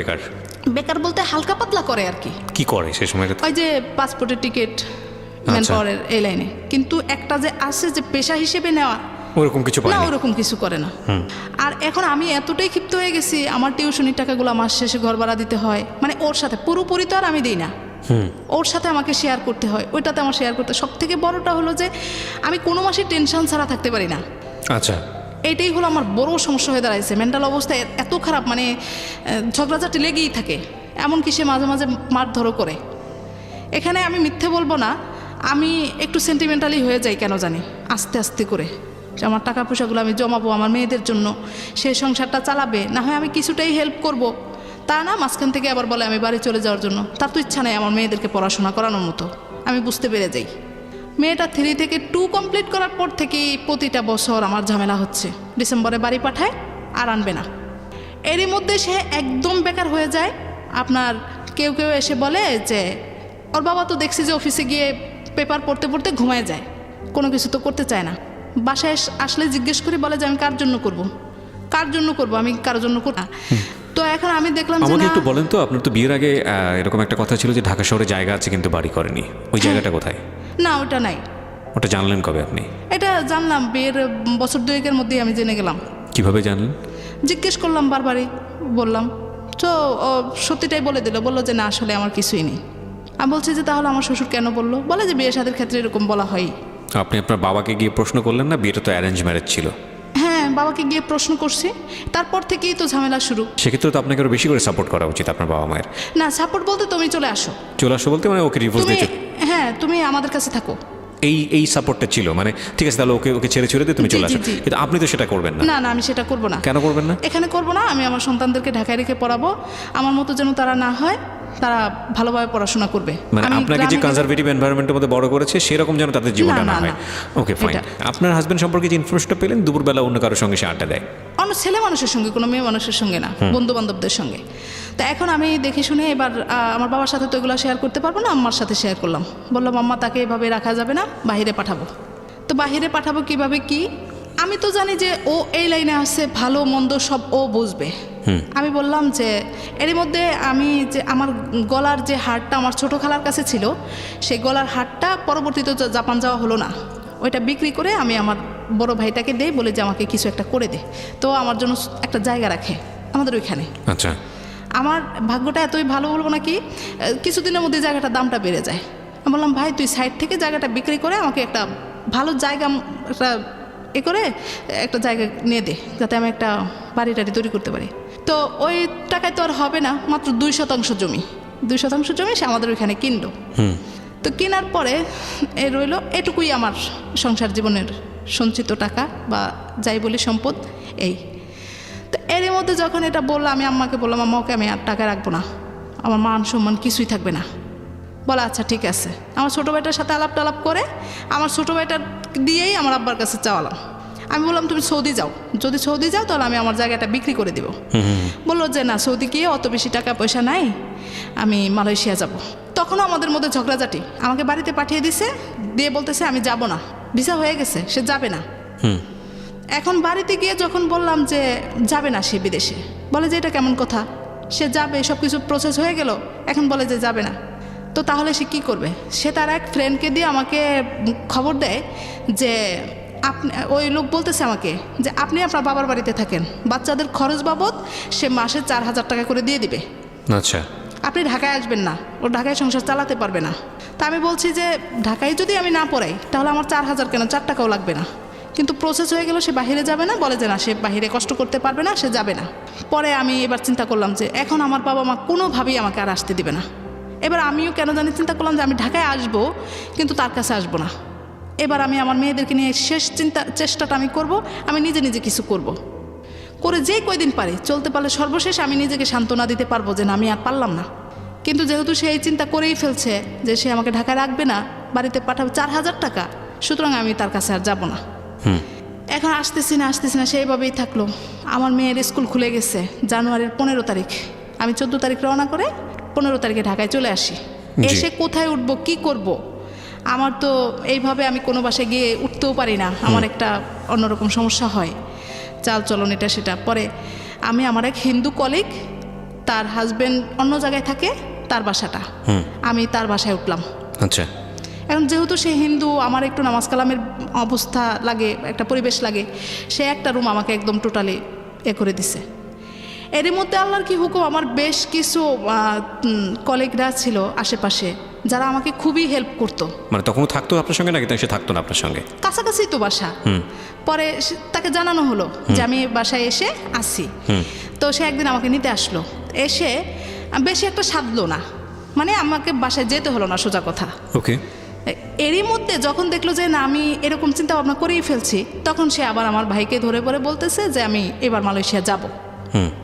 বেকার বলতে হালকা পাতলা করে আর কি করে সেই সময়? ওই যে পাসপোর্টের টিকিট, ম্যান পাওয়ারের এই লাইনে। কিন্তু একটা যে আসে যে পেশা হিসেবে নেওয়া, ওরকম কিছু করে না। আর এখন আমি এতটাই ক্ষিপ্ত হয়ে গেছি, আমার টিউশনির টাকাগুলো মাস শেষে ঘর ভাড়া দিতে হয়, মানে ওর সাথে পুরোপুরি তো আর আমি দিই না, ওর সাথে আমাকে শেয়ার করতে হয়, ওইটাতে আমার শেয়ার করতে। সব থেকে বড়টা হলো যে আমি কোনো মাসে টেনশন ছাড়া থাকতে পারি না। আচ্ছা, এইটাই হলো আমার বড় সমস্যা হয়ে দাঁড়াইছে। মেন্টাল অবস্থা এত খারাপ, মানে ঝগড়াঝাটি লেগেই থাকে, এমনকি সে মাঝে মাঝে মারধরও করে। এখানে আমি মিথ্যে বলবো না, আমি একটু সেন্টিমেন্টালি হয়ে যাই কেন জানি, আস্তে আস্তে করে। আমার টাকা পয়সাগুলো আমি জমাবো আমার মেয়েদের জন্য, সে সংসারটা চালাবে, না হয় আমি কিছুটাই হেল্প করব। তা না, মাঝখান থেকে আবার বলে আমি বাড়ি চলে যাওয়ার জন্য। তার তো ইচ্ছা নেই আমার মেয়েদেরকে পড়াশোনা করানোর মতো। আমি বুঝতে পেরে যাই। মেয়েটা 3 থেকে 2 কমপ্লিট করার পর থেকেই প্রতিটা বছর আমার ঝামেলা হচ্ছে। ডিসেম্বরে বাড়ি পাঠায় আর আনবে না। এরই মধ্যে সে একদম বেকার হয়ে যায়। আপনার কেউ কেউ এসে বলে যে ওর বাবা তো দেখছি যে অফিসে গিয়ে পেপার পড়তে পড়তে ঘুমায় যায়, কোনো কিছু তো করতে চায় না। বাসায় আসলে জিজ্ঞেস করি, বলে যে আমি কার জন্য করব, আমি কারোর জন্য করব না। তো এখন আমি দেখলাম যে আমাকে না, একটু বলেন তো, আপনার তো বিয়ের আগে এরকম একটা কথা ছিল যে ঢাকা শহরে জায়গা আছে কিন্তু বাড়ি করেনি, ওই জায়গাটা কোথায়? না ওটা নাই। ওটা জানলেন কবে আপনি? এটা জানলাম বিয়ের বছর দুয়েকের মধ্যেই আমি জেনে গেলাম। কিভাবে জানলেন? জিজ্ঞেস করলাম বারবারই, বললাম তো ও সত্যিটাই বলে দিল, বললো যে না আসলে আমার কিছুই নেই। আমি বলছি যে তাহলে আমার শ্বশুর কেন বললো? বলে যে বিয়ে শাদীর ক্ষেত্রে এরকম বলা হয়। আপনি আপনার বাবাকে গিয়ে প্রশ্ন করলেন না? বিয়েটা তো অ্যারেঞ্জ ম্যারেজ ছিল। হ্যাঁ, বাবাকে গিয়ে প্রশ্ন করছি, তারপর থেকেই তো ঝামেলা শুরু। সেক্ষেত্রে তো আপনাকে আরো বেশি করে সাপোর্ট করা উচিত আপনার বাবা মায়ের। না সাপোর্ট বলতে তুমি চলে আসো বলতে মানে ওকে ডিভোর্স তুমি, দিতে, হ্যাঁ তুমি আমাদের কাছে থাকো, এই সাপোর্টটা ছিল। মানে ঠিক আছে, তাহলে ওকে ছেড়ে দিয়ে তুমি জি, চলে আসো। জি, জি। কিন্তু আপনি তো সেটা করবেন না। না আমি সেটা করব না। কেন করবেন না? এখানে করব না, আমি আমার সন্তানদেরকে ঢাকায় রেখে পড়াবো, আমার মতো যেন তারা না হয়, তারা ভালোভাবে পড়াশোনা করবে। মানে আমি আপনাকে যে গ্রামে কনজারভেটিভ এনভায়রনমেন্টের মধ্যে বড় করেছে সেরকম যেন তাদের জীবনটা না, না না, হয়। না। Okay fine. আপনার হাজবেন্ড সম্পর্কে যে ইনফরমেশনটা পেলেন, দুপুরবেলা অন্য কারোর সঙ্গে সে আড্ডা দেয়? অন্য ছেলে মানুষের সঙ্গে, কোনো মেয়ে মানুষের সঙ্গে না, বন্ধু বান্ধবদের সঙ্গে। তো এখন আমি দেখে শুনে এবার আমার বাবার সাথে তো এগুলো শেয়ার করতে পারবো না, আম্মার সাথে শেয়ার করলাম। বললাম আম্মা তাকে এভাবে রাখা যাবে না, বাহিরে পাঠাবো। তো বাহিরে পাঠাবো কিভাবে কি? আমি তো জানি যে ও এই লাইনে আসছে, ভালো মন্দ সব ও বুঝবে। আমি বললাম যে এরই মধ্যে আমি যে আমার গলার যে হারটা আমার ছোটো খালার কাছে ছিল, সেই গলার হারটা পরবর্তীতে জাপান যাওয়া হলো না, ওইটা বিক্রি করে আমি আমার বড় ভাইটাকে দেই, বলে যে আমাকে কিছু একটা করে দে, তো আমার জন্য একটা জায়গা রাখে আমাদের ওইখানে। আচ্ছা, আমার ভাগ্যটা এতই ভালো বলবো নাকি, কিছুদিনের মধ্যে জায়গাটার দামটা বেড়ে যায়। আমি বললাম ভাই তুই সাইড থেকে জায়গাটা বিক্রি করে আমাকে একটা ভালো জায়গা, একটা করে একটা জায়গা নিয়ে দে, যাতে আমি একটা বাড়ি টাড়ি তৈরি করতে পারি। তো ওই টাকায় তো আর হবে না, মাত্র 2% জমি, 2% জমি সে আমাদের ওইখানে কিনলো। তো কেনার পরে রইলো এটুকুই আমার সংসার জীবনের সঞ্চিত টাকা বা যাই বলি সম্পদ এই। তো এরই মধ্যে যখন এটা বললাম, আমি আম্মাকে বললাম আম্মা ওকে আমি আর টাকা রাখবো না, আমার মান সম্মান কিছুই থাকবে না। বলে আচ্ছা ঠিক আছে। আমার ছোটো ভাইটার সাথে আলাপ টালাপ করে আমার ছোটো ভাইটার দিয়েই আমার আব্বার কাছে চাওয়ালাম। আমি বললাম তুমি সৌদি যাও, যদি সৌদি যাও তাহলে আমি আমার জায়গাটা বিক্রি করে দিব। বললো যে না সৌদি গিয়ে অত বেশি টাকা পয়সা নাই, আমি মালয়েশিয়া যাব। তখনও আমাদের মধ্যে ঝগড়াঝাটি, আমাকে বাড়িতে পাঠিয়ে দিছে, দিয়ে বলতেছে আমি যাব না, ভিসা হয়ে গেছে সে যাবে না। এখন বাড়িতে গিয়ে যখন বললাম যে যাবে না সে বিদেশে, বলে যে এটা কেমন কথা, সে যাবে সব কিছু প্রসেস হয়ে গেল, এখন বলে যে যাবে না। তো তাহলে সে কি করবে? সে তার এক ফ্রেন্ডকে দিয়ে আমাকে খবর দেয় যে আপনি, ওই লোক বলতেছে আমাকে যে আপনি আপনার বাবার বাড়িতে থাকেন, বাচ্চাদের খরচ বাবদ সে মাসে 4,000 টাকা করে দিয়ে দিবে। আচ্ছা, আপনি ঢাকায় আসবেন না, ও ঢাকায় সংসার চালাতে পারবে না। তা আমি বলছি যে ঢাকায় যদি আমি না পড়াই তাহলে আমার 4,000 কেন, 4 টাকাও লাগবে না। কিন্তু প্রসেস হয়ে গেল, সে বাহিরে যাবে না, বলে যে না সে বাহিরে কষ্ট করতে পারবে না, সে যাবে না। পরে আমি এবার চিন্তা করলাম যে এখন আমার বাবা মা কোনোভাবেই আমাকে আর আসতে দিবে না। এবার আমিও কেন জানি চিন্তা করলাম যে আমি ঢাকায় আসবো কিন্তু তার কাছে আসবো না। এবার আমি আমার মেয়েদেরকে নিয়ে শেষ চেষ্টাটা আমি করব, আমি নিজে নিজে কিছু করব, করে যেই কয়দিন পারি চলতে পারলে সর্বশেষ আমি নিজেকে সান্ত্বনা দিতে পারবো যে না আমি আর পারলাম না। কিন্তু যেহেতু সে এই চিন্তা করেই ফেলছে যে সে আমাকে ঢাকায় রাখবে না, বাড়িতে পাঠাবে 4,000 টাকা, সুতরাং আমি তার কাছে আর যাব না। এখন আসতেছি না সেইভাবেই থাকলো। আমার মেয়ের স্কুল খুলে গেছে জানুয়ারির 15 তারিখ, আমি 14 তারিখ রওনা করে 15 তারিখে ঢাকায় চলে আসি। এসে কোথায় উঠবো, কি করব, আমার তো এইভাবে আমি কোনো বাসায় গিয়ে উঠতেও পারি না, আমার একটা অন্যরকম সমস্যা হয়, চাল চলন এটা সেটা। পরে আমি আমার এক হিন্দু কলিগ, তার হাজবেন্ড অন্য জায়গায় থাকে, তার বাসাটা, আমি তার বাসায় উঠলাম। আচ্ছা, এখন যেহেতু সে হিন্দু, আমার একটু নামাজ কালামের অবস্থা লাগে, একটা পরিবেশ লাগে, সে একটা রুম আমাকে একদম টোটালি করে দিছে। এরই মধ্যে আল্লাহর কি হুকুম, আমার বেশ কিছু কলিগরা ছিল আশেপাশে যারা আমাকে খুবই হেল্প করতো। মানে তখন থাকতো আপনার সঙ্গে নাকি সে থাকতো না আপনার সঙ্গে? কাছাকাছি তো বাসা। পরে তাকে জানানো হলো যে আমি বাসায় এসে আসি। তো সে একদিন আমাকে নিতে আসলো, এসে বেশি একটা সাধলো না, মানে আমাকে বাসায় যেতে হলো না সোজা কথা। ওকে। এরই মধ্যে যখন দেখলো যে না আমি এরকম চিন্তা ভাবনা করেই ফেলছি, তখন সে আবার আমার ভাইকে ধরে পরে বলতেছে যে আমি এবার মালয়েশিয়া যাব,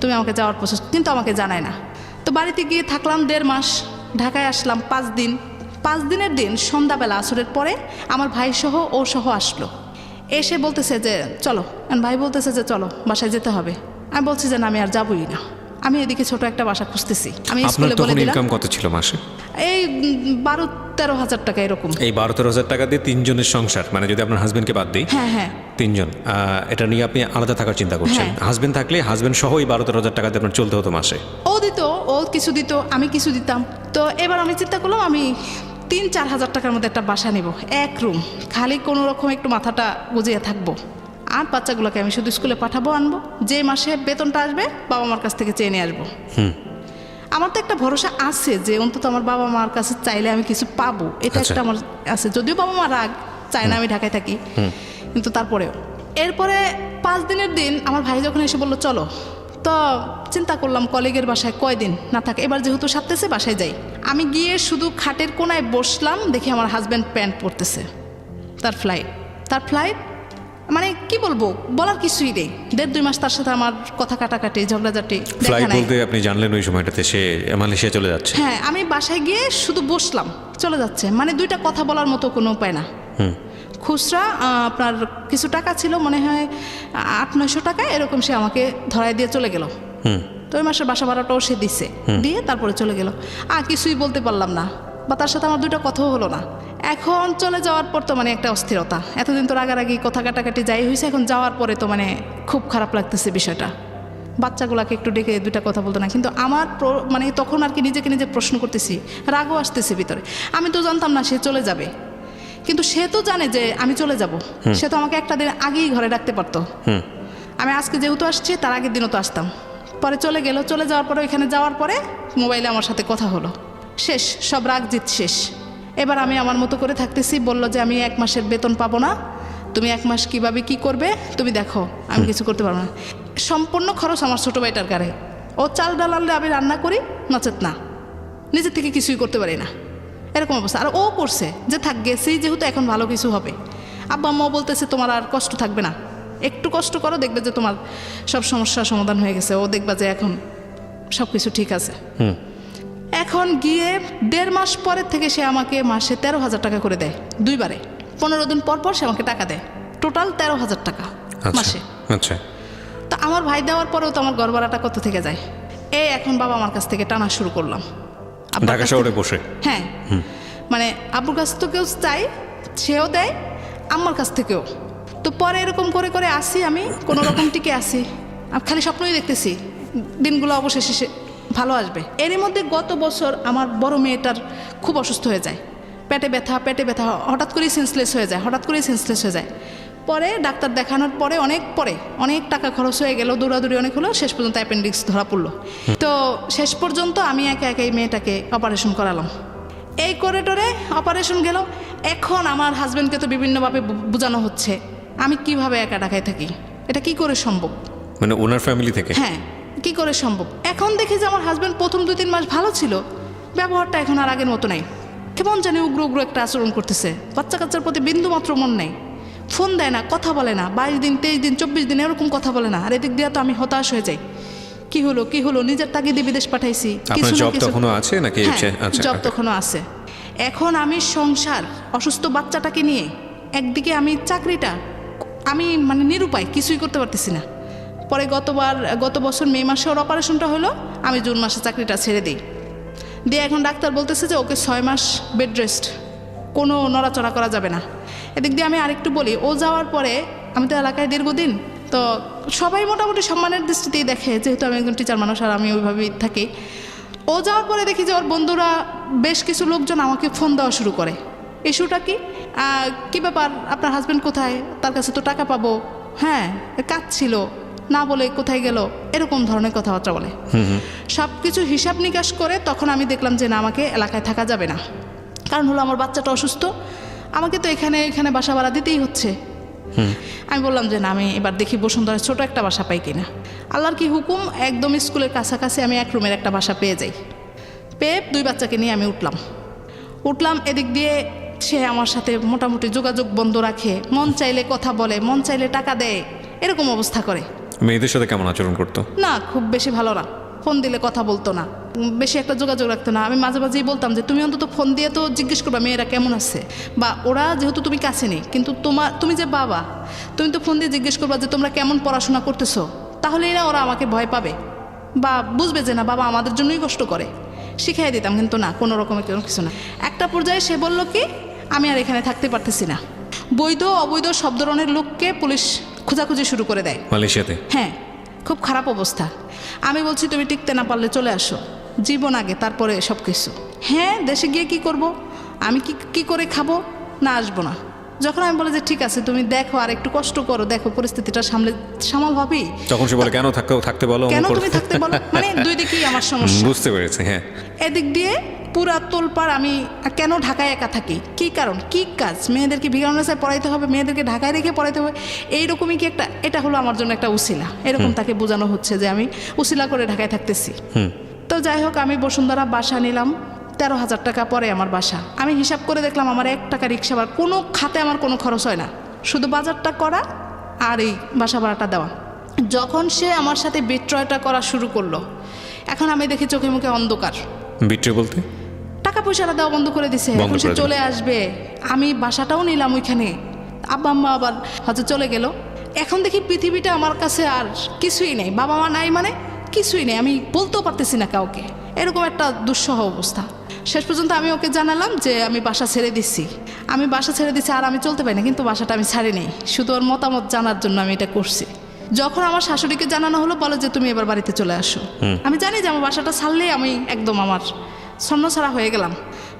তুমি আমাকে যাওয়ার প্রসেস, কিন্তু আমাকে জানায় না। তো বাড়িতে গিয়ে থাকলাম 1.5 মাস, ঢাকায় আসলাম 5 দিন। 5 দিনের দিন সন্ধ্যাবেলা আসরের পরে আমার ভাই সহ ও সহ আসলো, এসে বলতেছে যে চলো, ভাই বলতেছে যে চলো বাসায় যেতে হবে। আমি বলছি যে না আমি আর যাবই না, আমি এদিকে ছোট একটা বাসা খুঁজতেছি। আমি আপনার স্কুলে বলে তখন দিলাম ইনকাম কত ছিল মাসে? এই 12-13 হাজার টাকা এরকম। এই 12-13 হাজার টাকা দিয়ে 3 জনের সংসার, মানে যদি আপনার হাজবেন্ডকে বাদ দিই, হ্যাঁ হ্যাঁ 3 জন, এটা নিয়ে আপনি আলাদা থাকার চিন্তা করছেন। হ্যাঁ। হাজবেন্ড থাকলে হাজবেন্ড সহ এই 12-13 হাজার টাকা দিয়ে আপনার চলতে হতো মাসে। ও দিত, ও কিছু দিত, আমি কিছু দিতাম। তো এবার আমি চিন্তা করলাম আমি 3-4 হাজার টাকার মধ্যে একটা বাসা নেব, এক রুম, খালি কোনো রকম একটু মাথাটা গুজিয়ে থাকবো। আর বাচ্চাগুলোকে আমি শুধু স্কুলে পাঠাবো, আনবো, যে মাসে বেতনটা আসবে বাবা মার কাছ থেকে চেয়ে নিয়ে আসবো। আমার তো একটা ভরসা আছে যে অন্তত আমার বাবা মার কাছে চাইলে আমি কিছু পাবো, এটা আচ্ছা। একটা আমার আছে। যদিও বাবা মা রাগ, চায় না আমি ঢাকায় থাকি, কিন্তু তারপরেও। এরপরে 5 দিনের দিন আমার ভাই যখন এসে বললো চলো, তো চিন্তা করলাম কলিগের বাসায় কয়দিন না থাকে, এবার যেহেতু সারতেছে বাসায় যাই। আমি গিয়ে শুধু খাটের কোনায় বসলাম, দেখি আমার হাজব্যান্ড প্যান্ট পরতেছে, তার ফ্লাইট মানে কি বলবো, বলার কিছুই নেই। 1.5-2 মাস তার সাথে আমার কথা কাটাকাটি, ঝগড়াঝাটি, ফ্লাইট দেখা নাই। বলতে আপনি জানলেন ওই সময়টাতে সে মালয়েশিয়া চলে যাচ্ছে? হ্যাঁ, আমি বাসায় গিয়ে শুধু বসলাম, চলে যাচ্ছে, মানে 2টা কথা বলার মতো কোনো উপায় না। খুচরা আপনার কিছু টাকা ছিল, মনে হয় 800-900 টাকা এরকম, সে আমাকে ধরায় দিয়ে চলে গেল। তো ওই মাসের বাসা ভাড়াটাও সে দিছে, দিয়ে তারপরে চলে গেল। আর কিছুই বলতে পারলাম না, বা তার সাথে আমার 2টা কথাও হলো না। এখন চলে যাওয়ার পর তো মানে একটা অস্থিরতা, এতদিন তো রাগারাগি কথা কাটাকাটি যাই হয়েছে, এখন যাওয়ার পরে তো মানে খুব খারাপ লাগতেছে বিষয়টা। বাচ্চাগুলোকে একটু ডেকে 2টা কথা বলতো না, কিন্তু আমার মানে তখন আর কি নিজেকে নিজে প্রশ্ন করতেছি, রাগও আসতেছে ভিতরে। আমি তো জানতাম না সে চলে যাবে, কিন্তু সে তো জানে যে আমি চলে যাব। সে তো আমাকে একটা দিন আগেই ঘরে রাখতে পারতো। আমি আজকে যেহেতু আসছি, তার আগের দিনও তো আসতাম। পরে চলে গেল, চলে যাওয়ার পরে ওইখানে যাওয়ার পরে মোবাইলে আমার সাথে কথা হলো, শেষ, সব রাগ জিত শেষ। এবার আমি আমার মতো করে থাকতেছি। বলল যে আমি 1 মাসের বেতন পাবো না, তুমি 1 মাস কিভাবে কি করবে তুমি দেখো, আমি কিছু করতে পারবো না। সম্পূর্ণ খরচ আমার ছোটো ভাইটার গাড়ে। ও চাল ডাল আনলে আমি রান্না করি, নচেত না, নিজের থেকে কিছুই করতে পারি না, এরকম অবস্থা। আর ও করছে যে থাক গেছেই যেহেতু, এখন ভালো কিছু হবে। আব্বা আম্মাও বলতেছে তোমার আর কষ্ট থাকবে না, একটু কষ্ট করো, দেখবে যে তোমার সব সমস্যার সমাধান হয়ে গেছে। ও দেখবা যে এখন সব কিছু ঠিক আছে। এখন গিয়ে 1.5 মাস পরের থেকে সে আমাকে মাসে 13 হাজার টাকা করে দেয়, 2 বারে। 15 দিন পর পর সে আমাকে টাকা দেয়, টোটাল 13 হাজার টাকা মাসে। আচ্ছা, তা আমার ভাই দেওয়ার পরেও তো আমার ঘর ভাড়াটা কত থেকে যায়। এখন বাবা আমার কাছ থেকে টানা শুরু করলাম, আব্বার ঢাকা কাছ শহরে থেকে- বসে? হ্যাঁ, মানে আব্বুর কাছ থেকেও চাই, সেও দেয়, আম্মার কাছ থেকেও। তো পরে এরকম করে করে আসি, আমি কোনো রকম টিকে আসি, আর খালি স্বপ্নই দেখতেছি দিনগুলো অবশেষে ভালো আসবে। এরই মধ্যে গত বছর আমার বড় মেয়েটার খুব অসুস্থ হয়ে যায়, পেটে ব্যথা, হঠাৎ করেই সেন্সলেস হয়ে যায়। পরে ডাক্তার দেখানোর পরে অনেক টাকা খরচ হয়ে গেল, দৌড়াদৌড়ি অনেক হলো, শেষ পর্যন্ত অ্যাপেন্ডিক্স ধরা পড়লো। তো শেষ পর্যন্ত আমি একা এই মেয়েটাকে অপারেশন করালাম। এই করিডোরে অপারেশন গেল। এখন আমার হাজব্যান্ডকে তো বিভিন্নভাবে বোঝানো হচ্ছে আমি কিভাবে একা ঢাকায় থাকি, এটা কি করে সম্ভব, মানে ওনার ফ্যামিলি থেকে? হ্যাঁ, কি করে সম্ভব। এখন দেখি যে আমার হাজব্যান্ড প্রথম 2-3 মাস ভালো ছিল, ব্যবহারটা এখন আর আগের মতো নাই, কেমন জানি উগ্র একটা আচরণ করতেছে, বাচ্চা কাচ্চার প্রতি বিন্দুমাত্র মন নেই, ফোন দেয় না, কথা বলে না, 22 দিন 23 দিন 24 দিন এরকম কথা বলে না। আর এদিক দিয়ে তো আমি হতাশ হয়ে যাই, কি হলো, নিজের তাগিদে বিদেশ পাঠাইছি, আপনার জব তখনও আছে নাকি? আচ্ছা, জব তখনও আছে। এখন আমি সংসার, অসুস্থ বাচ্চাটাকে নিয়ে, একদিকে আমি চাকরিটা, আমি মানে নিরুপায়, কিছুই করতে পারতেছি না। পরে গত বছর মে মাসে ওর অপারেশনটা হলো, আমি জুন মাসে চাকরিটা ছেড়ে দিই। দিয়ে এখন ডাক্তার বলতেছে যে ওকে 6 মাস বেড রেস্ট, কোনো নড়াচড়া করা যাবে না। এদিক দিয়ে আমি আরেকটু বলি, ও যাওয়ার পরে আমি তো এলাকায় দীর্ঘদিন, তো সবাই মোটামুটি সম্মানের দৃষ্টিতেই দেখে, যেহেতু আমি একজন টিচার মানুষ আর আমি ওইভাবেই থাকি। ও যাওয়ার পরে দেখি যে ওর বন্ধুরা বেশ কিছু লোকজন আমাকে ফোন দেওয়া শুরু করে, ইস্যুটা কি ব্যাপার, আপনার হাজব্যান্ড কোথায়, তার কাছে তো টাকা পাবো, হ্যাঁ কাজ ছিল, না বলে কোথায় গেল, এরকম ধরনের কথাবার্তা বলে। সব কিছু হিসাব নিকাশ করে তখন আমি দেখলাম যে না, আমাকে এলাকায় থাকা যাবে না, কারণ হলো আমার বাচ্চাটা অসুস্থ, আমাকে তো এখানে বাসা ভাড়া দিতেই হচ্ছে। আমি বললাম যে না, আমি এবার দেখি বসুন্ধরায় ছোট একটা বাসা পাই কিনা। আল্লাহর কি হুকুম, একদম স্কুলের কাছাকাছি আমি 1 রুমের একটা বাসা পেয়ে যাই। 2 বাচ্চাকে নিয়ে আমি উঠলাম। এদিক দিয়ে সে আমার সাথে মোটামুটি যোগাযোগ বন্ধ রাখে, মন চাইলে কথা বলে, মন চাইলে টাকা দেয়, এরকম অবস্থা করে। মেয়েদের সাথে কেমন আচরণ করতো? না, খুব বেশি ভালো না, ফোন দিলে কথা বলতো না, বেশি একটা যোগাযোগ রাখতো না। আমি মাঝে মাঝেই বলতাম যে তুমি অন্তত ফোন দিয়ে তো জিজ্ঞেস করবা মেয়েরা কেমন আছে, বা ওরা যেহেতু তুমি কাছে নেই, কিন্তু তুমি যে বাবা, তুমি তো ফোন দিয়ে জিজ্ঞেস করবা যে তোমরা কেমন পড়াশোনা করতেছো, তাহলে ওরা আমাকে ভয় পাবে। বা বুঝবে যে না বাবা আমাদের জন্যই কষ্ট করে, শিখিয়ে দিতাম, কিন্তু না, কোনো রকমের কোনো কিছু না। একটা পর্যায়ে সে বলল কি আমি আর এখানে থাকতে পারতেছি না। বৈধ অবৈধ সব ধরনের লোককে পুলিশ খোঁজাখুঁজি শুরু করে দেয় মালয়েশিয়াতে। হ্যাঁ, খুব খারাপ অবস্থা। আমি বলছি তুমি টিকতে না পারলে চলে আসো, জীবন আগে তারপরে সব কিছু। হ্যাঁ, দেশে গিয়ে কি করব, আমি কি করে খাবো, না আসবো না। যখন আমি বলি যে ঠিক আছে তুমি দেখো আর একটু কষ্ট করো, দেখো পরিস্থিতিটা সামাল হবেই, তখন সে বলে কেন থাকতে বলো, কেন তুমি থাকতে বলো, মানে দুই দিকেই আমার সমস্যা। বুঝতে পেরেছি। হ্যাঁ, এদিক দিয়ে পুরা তোলপাড়, আমি কেন ঢাকায় একা থাকি, কি কারণ, কি কাজ, মেয়েদেরকে ভিগারনেসে পড়াইতে হবে, মেয়েদেরকে ঢাকায় রেখে পড়াইতে হবে, এইরকমই কি একটা, এটা হলো আমার জন্য একটা উসিলা, এরকম তাকে বোঝানো হচ্ছে যে আমি উসিলা করে ঢাকায় থাকতেছি। তো যাই হোক, আমি বসুন্ধরা বাসা নিলাম, 13,000 টাকা পরে আমার বাসা। আমি হিসাব করে দেখলাম আমার 1 টাকা রিক্সা ভাড়া, কোনো খাতে আমার কোনো খরচ হয় না, শুধু বাজারটা করা আর এই বাসা ভাড়াটা দেওয়া। যখন সে আমার সাথে বিক্রয়টা করা শুরু করলো, এখন আমি দেখি চোখে মুখে অন্ধকার। বিট্রে বলতে টাকা পয়সাটা দেওয়া বন্ধ করে দিছে, এখন সে চলে আসবে। আমি বাসাটাও নিলাম ওইখানে, আব্বা আম্মা আবার হয়তো চলে গেল। এখন দেখি পৃথিবীটা আমার কাছে আর কিছুই নেই, বাবা মা নাই, মানে কিছুই নেই, আমি বলতেও পারতেছি না কাউকে, এরকম একটা দুঃসহ অবস্থা। শেষ পর্যন্ত আমি ওকে জানালাম যে আমি বাসা ছেড়ে দিচ্ছি, আর আমি চলতে পারি না, কিন্তু বাসাটা আমি ছাড়িনি, শুধু ওর মতামত জানার জন্য আমি এটা করছি। যখন আমার শাশুড়িকে জানানো হলো, বলে যে তুমি এবার বাড়িতে চলে আসো। আমি জানি যে আমার বাসাটা ছাড়লেই আমি একদম আমার ছন্নছাড়া হয়ে গেলাম।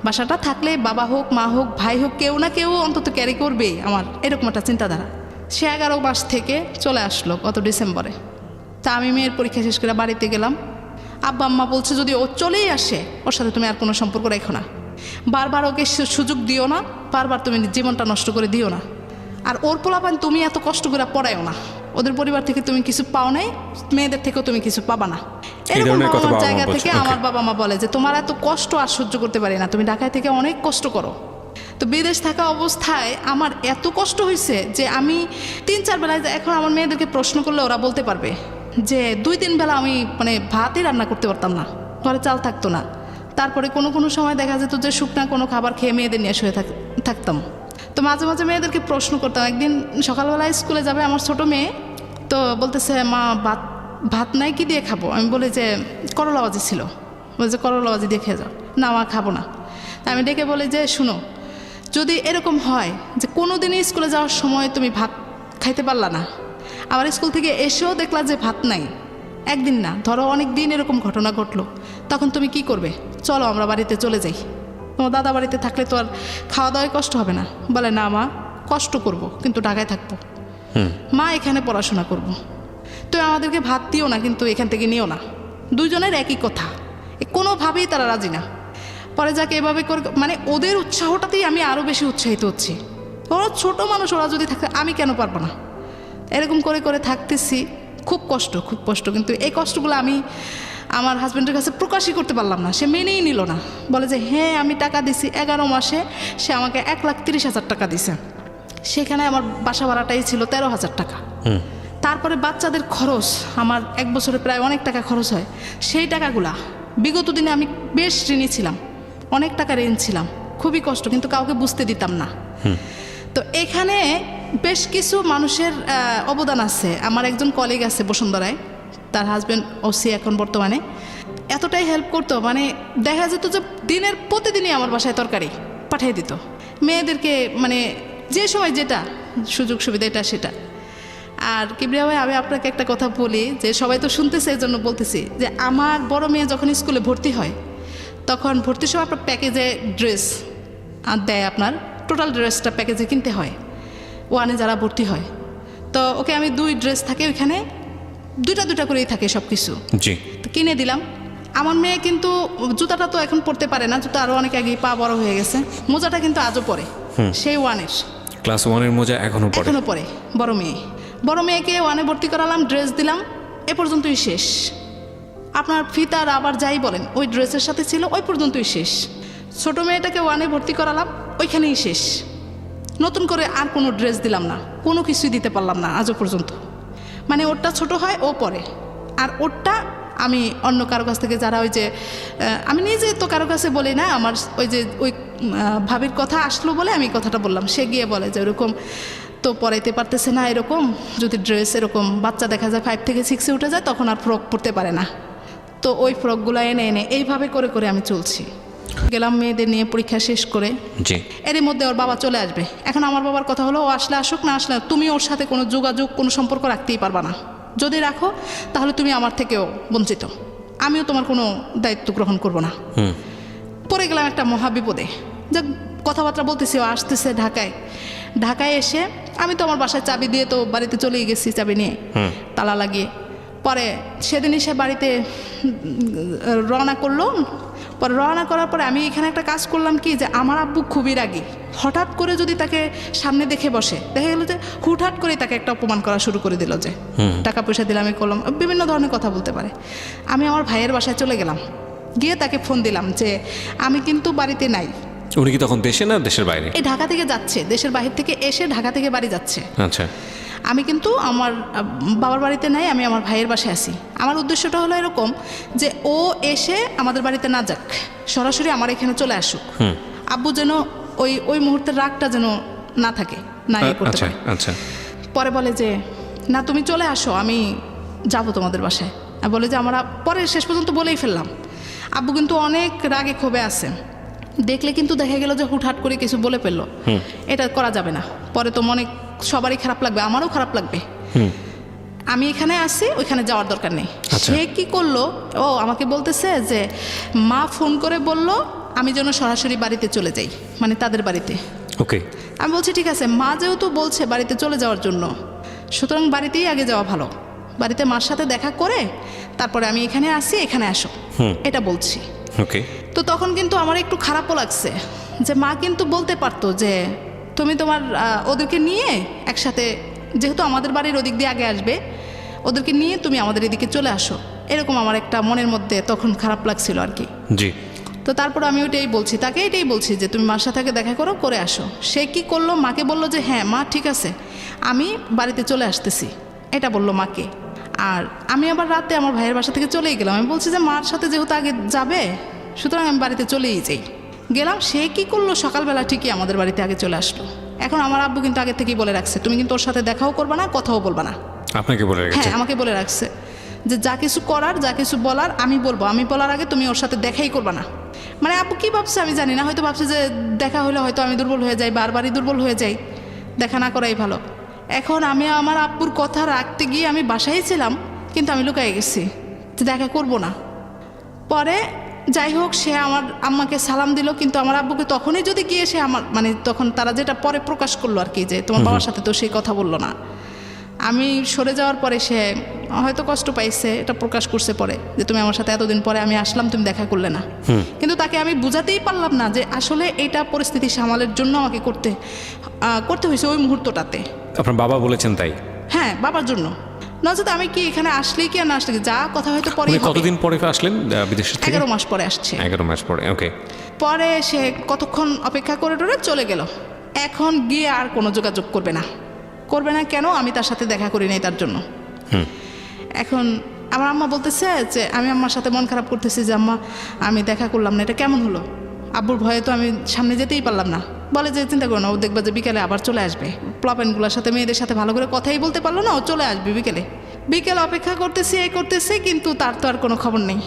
বাসাটা থাকলে বাবা হোক, মা হোক, ভাই হোক, কেউ না কেউ অন্তত ক্যারি করবে, আমার এরকম একটা চিন্তাধারা। সে 11 মাস থেকে চলে আসলো গত ডিসেম্বরে। তা আমি মেয়ের পরীক্ষা শেষ করে বাড়িতে গেলাম। আব্বা আম্মা বলছে যদি ও চলেই আসে, ওর সাথে তুমি আর কোনো সম্পর্ক রেখো না, বারবার ওকে সুযোগ দিও না, বারবার তুমি জীবনটা নষ্ট করে দিও না। আর ওর পোলাপান তুমি এত কষ্ট করে পড়ায়ও না, ওদের পরিবার থেকে তুমি কিছু পাও নাই, মেয়েদের থেকেও তুমি কিছু পাবা না। এরকম আমার জায়গা থেকে আমার বাবা মা বলে যে তোমার এত কষ্ট আর সহ্য করতে পারি না, তুমি ঢাকায় থেকে অনেক কষ্ট করো। তো বিদেশ থাকা অবস্থায় আমার এত কষ্ট হয়েছে যে আমি 3-4 বেলায়, এখন আমার মেয়েদেরকে প্রশ্ন করলে ওরা বলতে পারবে যে 2-3 বেলা আমি মানে ভাতই রান্না করতে পারতাম না, ঘরে চাল থাকতো না। তারপরে কোনো সময় দেখা যেত যে শুকনা কোনো খাবার খেয়ে মেয়েদের নিয়ে শুয়ে থাকতাম। তো মাঝে মাঝে মেয়েদেরকে প্রশ্ন করতাম। একদিন সকালবেলায় স্কুলে যাবে আমার ছোট মেয়ে, তো বলতেছে মা ভাত নাই, কি দিয়ে খাবো? আমি বলি যে করলা ভাজি ছিল, বলছে করলা ভাজি দিয়ে খেয়ে যাও। না মা খাবো না। আমি ডেকে বলি যে শুনো, যদি এরকম হয় যে কোনো দিনই স্কুলে যাওয়ার সময় তুমি ভাত খাইতে পারলা না, আবার স্কুল থেকে এসেও দেখলা যে ভাত নাই, একদিন না ধরো অনেক দিন এরকম ঘটনা ঘটলো, তখন তুমি কি করবে? চলো আমরা বাড়িতে চলে যাই, তোমার দাদা বাড়িতে থাকলে তো আর খাওয়া দাওয়ায় কষ্ট হবে না। বলে না মা, কষ্ট করব কিন্তু ঢাকায় থাকবো, মা এখানে পড়াশোনা করব। তো আমাদেরকে ভাত দিও না, কিন্তু এখান থেকে নিও না। দুইজনের একই কথা, কোনোভাবেই তারা রাজি না। পরে যাকে এভাবে করে, মানে ওদের উৎসাহটাতেই আমি আরও বেশি উৎসাহিত হচ্ছি। ওরা ছোট মানুষ, ওরা যদি থাকে আমি কেন পারবো না? এরকম করে করে থাকতেছি, খুব কষ্ট। কিন্তু এই কষ্টগুলো আমি আমার হাজব্যান্ডের কাছে প্রকাশই করতে পারলাম না। সে মেনেই নিল না, বলে যে হ্যাঁ আমি টাকা দিছি। 11 মাসে সে আমাকে 1,30,000 টাকা দিছে। সেখানে আমার বাসা ভাড়াটাই ছিল 13,000 টাকা। তারপরে বাচ্চাদের খরচ, আমার 1 বছরে প্রায় অনেক টাকা খরচ হয়। সেই টাকাগুলা বিগত দিনে আমি বেশ ঋণী ছিলাম, অনেক টাকা ঋণ ছিলাম, খুবই কষ্ট, কিন্তু কাউকে বুঝতে দিতাম না। তো এখানে বেশ কিছু মানুষের অবদান আছে। আমার একজন কলিগ আছে বসুন্ধরায়, তার হাজব্যান্ড ওসি এখন বর্তমানে, এতটাই হেল্প করতো, মানে দেখা যেত যে দিনের প্রতিদিনই আমার বাসায় তরকারি পাঠিয়ে দিত মেয়েদেরকে, মানে যে সময় যেটা সুযোগ সুবিধা এটা সেটা। আর কিবরিয়া ভাই, আমি আপনাকে একটা কথা বলি, যে সবাই তো শুনতেছে, এই জন্য বলতেছি যে আমার বড় মেয়ে যখন স্কুলে ভর্তি হয়, তখন ভর্তির সময় আপনার প্যাকেজে ড্রেস দেয়, আপনার টোটাল ড্রেসটা প্যাকেজে কিনতে হয় 1-এ যারা ভর্তি হয়। তো ওকে আমি 2 ড্রেস থাকে ওইখানে, 2টা করেই থাকে সব কিছু, জি, তো কিনে দিলাম। আমার মেয়ে কিন্তু জুতাটা তো এখন পরতে পারে না, জুতা আরও অনেক আগেই পা বড় হয়ে গেছে। মোজাটা কিন্তু আজও পরে, সেই 1-এর ক্লাস 1-এর মোজা এখনো পরে। বড় মেয়েকে 1-এ ভর্তি করালাম, ড্রেস দিলাম, এ পর্যন্তই শেষ। আপনার ফিতার আবার যাই বলেন, ওই ড্রেসের সাথে ছিল, ওই পর্যন্তই শেষ। ছোট মেয়েটাকে 1-এ ভর্তি করালাম, ওইখানেই শেষ। নতুন করে আর কোনো ড্রেস দিলাম না, কোনো কিছুই দিতে পারলাম না আজও পর্যন্ত। মানে ওরটা ছোট হয়, ও পরে, আর ওরটা আমি অন্য কারো কাছ থেকে, যারা ওই যে আমি নিজে তো কারো কাছে বলি না, আমার ওই ভাবির কথা আসলো বলে আমি কথাটা বললাম। সে গিয়ে বলে যে ওরকম তো পরাইতে পারতেছে না, এরকম যদি ড্রেস এরকম বাচ্চা দেখা যায় 5 থেকে 6-এ উঠে যায়, তখন আর ফ্রক পরতে পারে না। তো ওই ফ্রকগুলো এনে এনে এইভাবে করে করে আমি চলছি। গেলাম মেয়েদের নিয়ে পরীক্ষা শেষ করে, জি এরই মধ্যে ওর বাবা চলে আসবে। এখন আমার বাবার কথা হলো, ও আসলে আসুক, না আসলে তুমি ওর সাথে কোনো যোগাযোগ কোনো সম্পর্ক রাখতেই পারবা না। যদি রাখো তাহলে তুমি আমার থেকেও বঞ্চিত, আমিও তোমার কোনো দায়িত্ব গ্রহণ করব না। পড়ে গেলাম একটা মহা বিপদে। যাক, কথাবার্তা বলতেছি, ও আসতেছে ঢাকায় এসে আমি তো আমার বাসায় চাবি দিয়ে তো বাড়িতে চলেই গেছি, চাবি নিয়ে তালা লাগিয়ে। পরে সেদিনই সে বাড়িতে রওনা করলো। পরে রওনা করার পরে আমি এখানে একটা কাজ করলাম কি, যে আমার আব্বু খুবই রাগী। হঠাৎ করে যদি তাকে সামনে দেখে বসে, দেখা গেলো যে হুটহাট করে তাকে একটা অপমান করা শুরু করে দিল, যে টাকা পয়সা দিলাম, আমি করলাম, বিভিন্ন ধরনের কথা বলতে পারে। আমি আমার ভাইয়ের বাসায় চলে গেলাম, গিয়ে তাকে ফোন দিলাম যে আমি কিন্তু বাড়িতে নাই। উনি কি তখন দেশে না দেশের বাইরে? এই ঢাকা থেকে যাচ্ছে, দেশের বাইরে থেকে এসে ঢাকা থেকে বাড়ি যাচ্ছে। আচ্ছা, আমি কিন্তু আমার বাবার বাড়িতে নাই, আমি আমার ভাইয়ের বাসায় আছি। আমার উদ্দেশ্যটা হলো এরকম যে ও এসে আমাদের বাড়িতে না যাক, সরাসরি আমার এখানে চলে আসুক। আব্বু যেন ওই ওই মুহূর্তের রাগটা যেন না থাকে, না ইয়ে করতে পারে। আচ্ছা। পরে বলে যে না, তুমি চলে আসো, আমি যাব তোমাদের বাসায়। আর বলে যে আমরা পরে শেষ পর্যন্ত বলেই ফেললাম। আব্বু কিন্তু অনেক রাগে ক্ষোভে আছে, দেখলে কিন্তু দেখা গেল যে হুটহাট করে কিছু বলে ফেললো। এটা করা যাবে না, পরে তো মনে সবারই খারাপ লাগবে, আমারও খারাপ লাগবে। আমি এখানে আসি, ওইখানে যাওয়ার দরকার নেই। সে কি করলো, ও আমাকে বলতেছে যে মা ফোন করে বলল আমি যেন সরাসরি বাড়িতে চলে যাই, মানে তাদের বাড়িতে। ওকে, আমি বলছি ঠিক আছে, মা যেহেতু বলছে বাড়িতে চলে যাওয়ার জন্য, সুতরাং বাড়িতেই আগে যাওয়া ভালো। বাড়িতে মার সাথে দেখা করে তারপরে আমি এখানে আসি, এখানে আসো, এটা বলছি। ওকে। তো তখন কিন্তু আমার একটু খারাপও লাগছে যে মা কিন্তু বলতে পারতো যে তুমি তোমার ওদেরকে নিয়ে একসাথে, যেহেতু আমাদের বাড়ির ওদিক দিয়ে আগে আসবে, ওদেরকে নিয়ে তুমি আমাদের এদিকে চলে আসো। এরকম আমার একটা মনের মধ্যে তখন খারাপ লাগছিল আর কি। জি। তো তারপর আমি ওইটাই বলছি, তাকে এটাই বলছি যে তুমি মার সাথে দেখা করো, করে আসো। সে কি করলো, মাকে বললো যে হ্যাঁ মা ঠিক আছে, আমি বাড়িতে চলে আসতেছি, এটা বললো মাকে। আর আমি আবার রাতে আমার ভাইয়ের বাসা থেকে চলেই গেলাম। আমি বলছি যে মার সাথে যেহেতু আগে যাবে, সুতরাং আমি বাড়িতে চলেই যাই। গেলাম, সে কি করলো, সকালবেলা ঠিকই আমাদের বাড়িতে আগে চলে আসলো। এখন আমার আব্বু কিন্তু আগে থেকেই বলে রাখছে, তুমি কিন্তু ওর সাথে দেখাও করবা না, কথাও বলবা না। আপনাকে বলে রাখছে? হ্যাঁ, আমাকে বলে রাখছে যে যা কিছু করার, যা কিছু বলার আমি বলবো, আমি বলার আগে তুমি ওর সাথে দেখাই করবা না। মানে আব্বু কি ভাবছে আমি জানি না, হয়তো ভাবছে যে দেখা হলে হয়তো আমি দুর্বল হয়ে যাই, বারবারই দুর্বল হয়ে যাই, দেখা না করাই ভালো। এখন আমি আমার আব্বুর কথা রাখতে গিয়ে আমি বাসায় ছিলাম, কিন্তু আমি লুকাই গেছি যে দেখা করব না। পরে যাই হোক, সে আমার আম্মাকে সালাম দিল, কিন্তু আমার আব্বুকে তখনই যদি গিয়ে সে আমার, মানে তখন তারা যেটা পরে প্রকাশ করলো আর কি, যে তোমার বাবার সাথে তো সেই কথা বললো না। আমি সরে যাওয়ার পরে সে হয়তো কষ্ট পাইছে, এটা প্রকাশ করছে পরে, যে তুমি আমার সাথে এতদিন পরে আমি আসলাম, তুমি দেখা করলে না। কিন্তু তাকে আমি বুঝাতেই পারলাম না যে আসলে এটা পরিস্থিতি সামালের জন্য আমাকে করতে হয়েছে ওই মুহূর্তটাতে। আপনার বাবা বলেছেন তাই? হ্যাঁ, বাবার জন্য। নচেত আমি কি এখানে আসলেই কি আর না আসলে যা কথা হয়তো পরে। কতদিন পরে আসলেন বিদেশ থেকে? 11 মাস পরে আসছে। 11 মাস পরে, ওকে। পরে সে কতক্ষণ অপেক্ষা করে টরে চলে গেল। এখন গিয়ে আর কোনো যোগাযোগ করবে না কেন, আমি তার সাথে দেখা করি নাই তার জন্য। এখন আমার আম্মা বলতেছে যে আমি আম্মার সাথে মন খারাপ করতেছি যে আম্মা আমি দেখা করলাম না, এটা কেমন হলো। আব্বুর ভয়ে তো আমি সামনে যেতেই পারলাম না। বলে যে চিন্তা করো না, ও দেখবা যে বিকেলে আবার চলে আসবে। প্লপেনগুলোর সাথে, মেয়েদের সাথে ভালো করে কথাই বলতে পারলো না, ও চলে আসবে বিকেলে অপেক্ষা করতেছি, কিন্তু তার তো আর কোনো খবর নেই।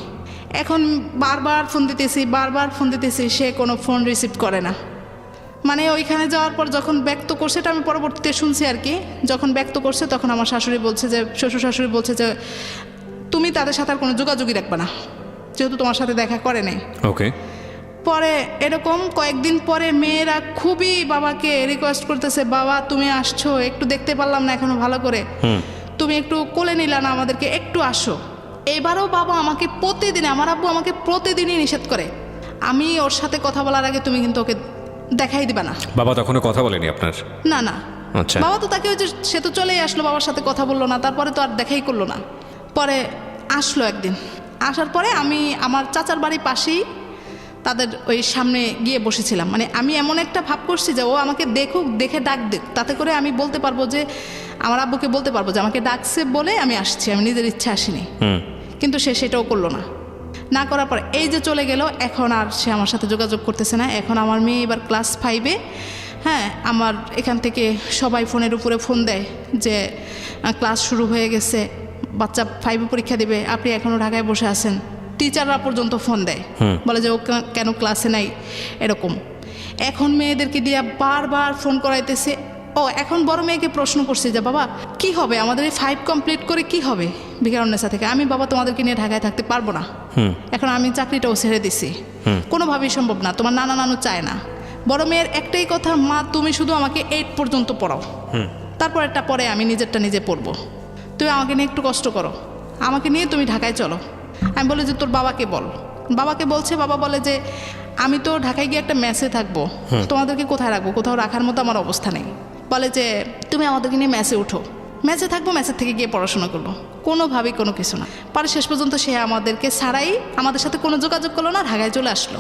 এখন বারবার ফোন দিতেছি, সে কোনো ফোন রিসিভ করে না। মানে ওইখানে যাওয়ার পর যখন ব্যক্ত করছে, এটা আমি পরবর্তীতে শুনছি আর কি, যখন ব্যক্ত করছে তখন আমার শাশুড়ি বলছে যে, শ্বশুর শাশুড়ি বলছে যে তুমি তাদের সাথে আর কোনো যোগাযোগই রাখবে না, যেহেতু তোমার সাথে দেখা করে নাই। ওকে। পরে এরকম কয়েকদিন পরে মেয়েরা খুবই বাবাকে রিকোয়েস্ট করতেছে, বাবা তুমি আসছো, একটু দেখতে পারলাম না এখনো ভালো করে, তুমি একটু কোলে নিলা না আমাদেরকে, একটু আসো। এবারও বাবা আমাকে প্রতিদিন, আমার আব্বু আমাকে প্রতিদিনই নিষেধ করে, আমি ওর সাথে কথা বলার আগে তুমি কিন্তু ওকে দেখাই দিবা না। বাবা তখনও কথা বলেনি আপনার? না। আচ্ছা। বাবা তো তাকে, ওই যে সে তো চলেই আসলো, বাবার সাথে কথা বললো না, তারপরে তো আর দেখাই করলো না। পরে আসলো একদিন, আসার পরে আমি আমার চাচার বাড়ির পাশেই তাদের ওই সামনে গিয়ে বসেছিলাম। মানে আমি এমন একটা ভাব করছি যে ও আমাকে দেখুক, দেখে ডাক দিক, তাতে করে আমি বলতে পারবো যে, আমার আব্বুকে বলতে পারবো যে আমাকে ডাকছে বলে আমি আসছি, আমি নিজের ইচ্ছা আসিনি। কিন্তু সে সেটাও করলো না করার পর এই যে চলে গেল, এখন আর সে আমার সাথে যোগাযোগ করতেছে না। এখন আমার মেয়ে এবার ক্লাস 5-এ। হ্যাঁ, আমার এখান থেকে সবাই ফোনের উপরে ফোন দেয় যে ক্লাস শুরু হয়ে গেছে, বাচ্চা 5-এ পরীক্ষা দেবে, আপনি এখনও ঢাকায় বসে আছেন, টিচাররা পর্যন্ত ফোন দেয়, বলে যে ও কেন ক্লাসে নাই এরকম। এখন মেয়েদেরকে দিয়ে বারবার ফোন করাইতেছে। ও এখন বড় মেয়েকে প্রশ্ন করছে যে বাবা কি হবে, আমাদের এই 5 কমপ্লিট করে কি হবে ভিকারুন্নেসা থেকে? আমি বাবা তোমাদেরকে নিয়ে ঢাকায় থাকতে পারবো না, এখন আমি চাকরিটাও ছেড়ে দিছি, কোনোভাবেই সম্ভব না, তোমার নানা নানু চায় না। বড় মেয়ের একটাই কথা, মা তুমি শুধু আমাকে 8 পর্যন্ত পড়াও, তারপর একটা পরে আমি নিজেরটা নিজে পড়বো, তুমি আমাকে নিয়ে একটু কষ্ট করো, আমাকে নিয়ে তুমি ঢাকায় চলো। আমি বলি যে তোর বাবাকে বল। বাবাকে বলছে, বাবা বলে যে আমি তো ঢাকায় গিয়ে একটা মেসে থাকবো, তোমাদেরকে কোথায় রাখবো, কোথাও রাখার মতো আমার অবস্থা নেই। বলে যে তুমি আমাদেরকে নিয়ে মেসে উঠো, মেসে থাকবো, মেসের থেকে গিয়ে পড়াশোনা করবো, কোনোভাবেই কোনো কিছু না। পরে শেষ পর্যন্ত সে আমাদেরকে ছাড়াই আমাদের সাথে কোনো যোগাযোগ করলো না, ঢাকায় চলে আসলো।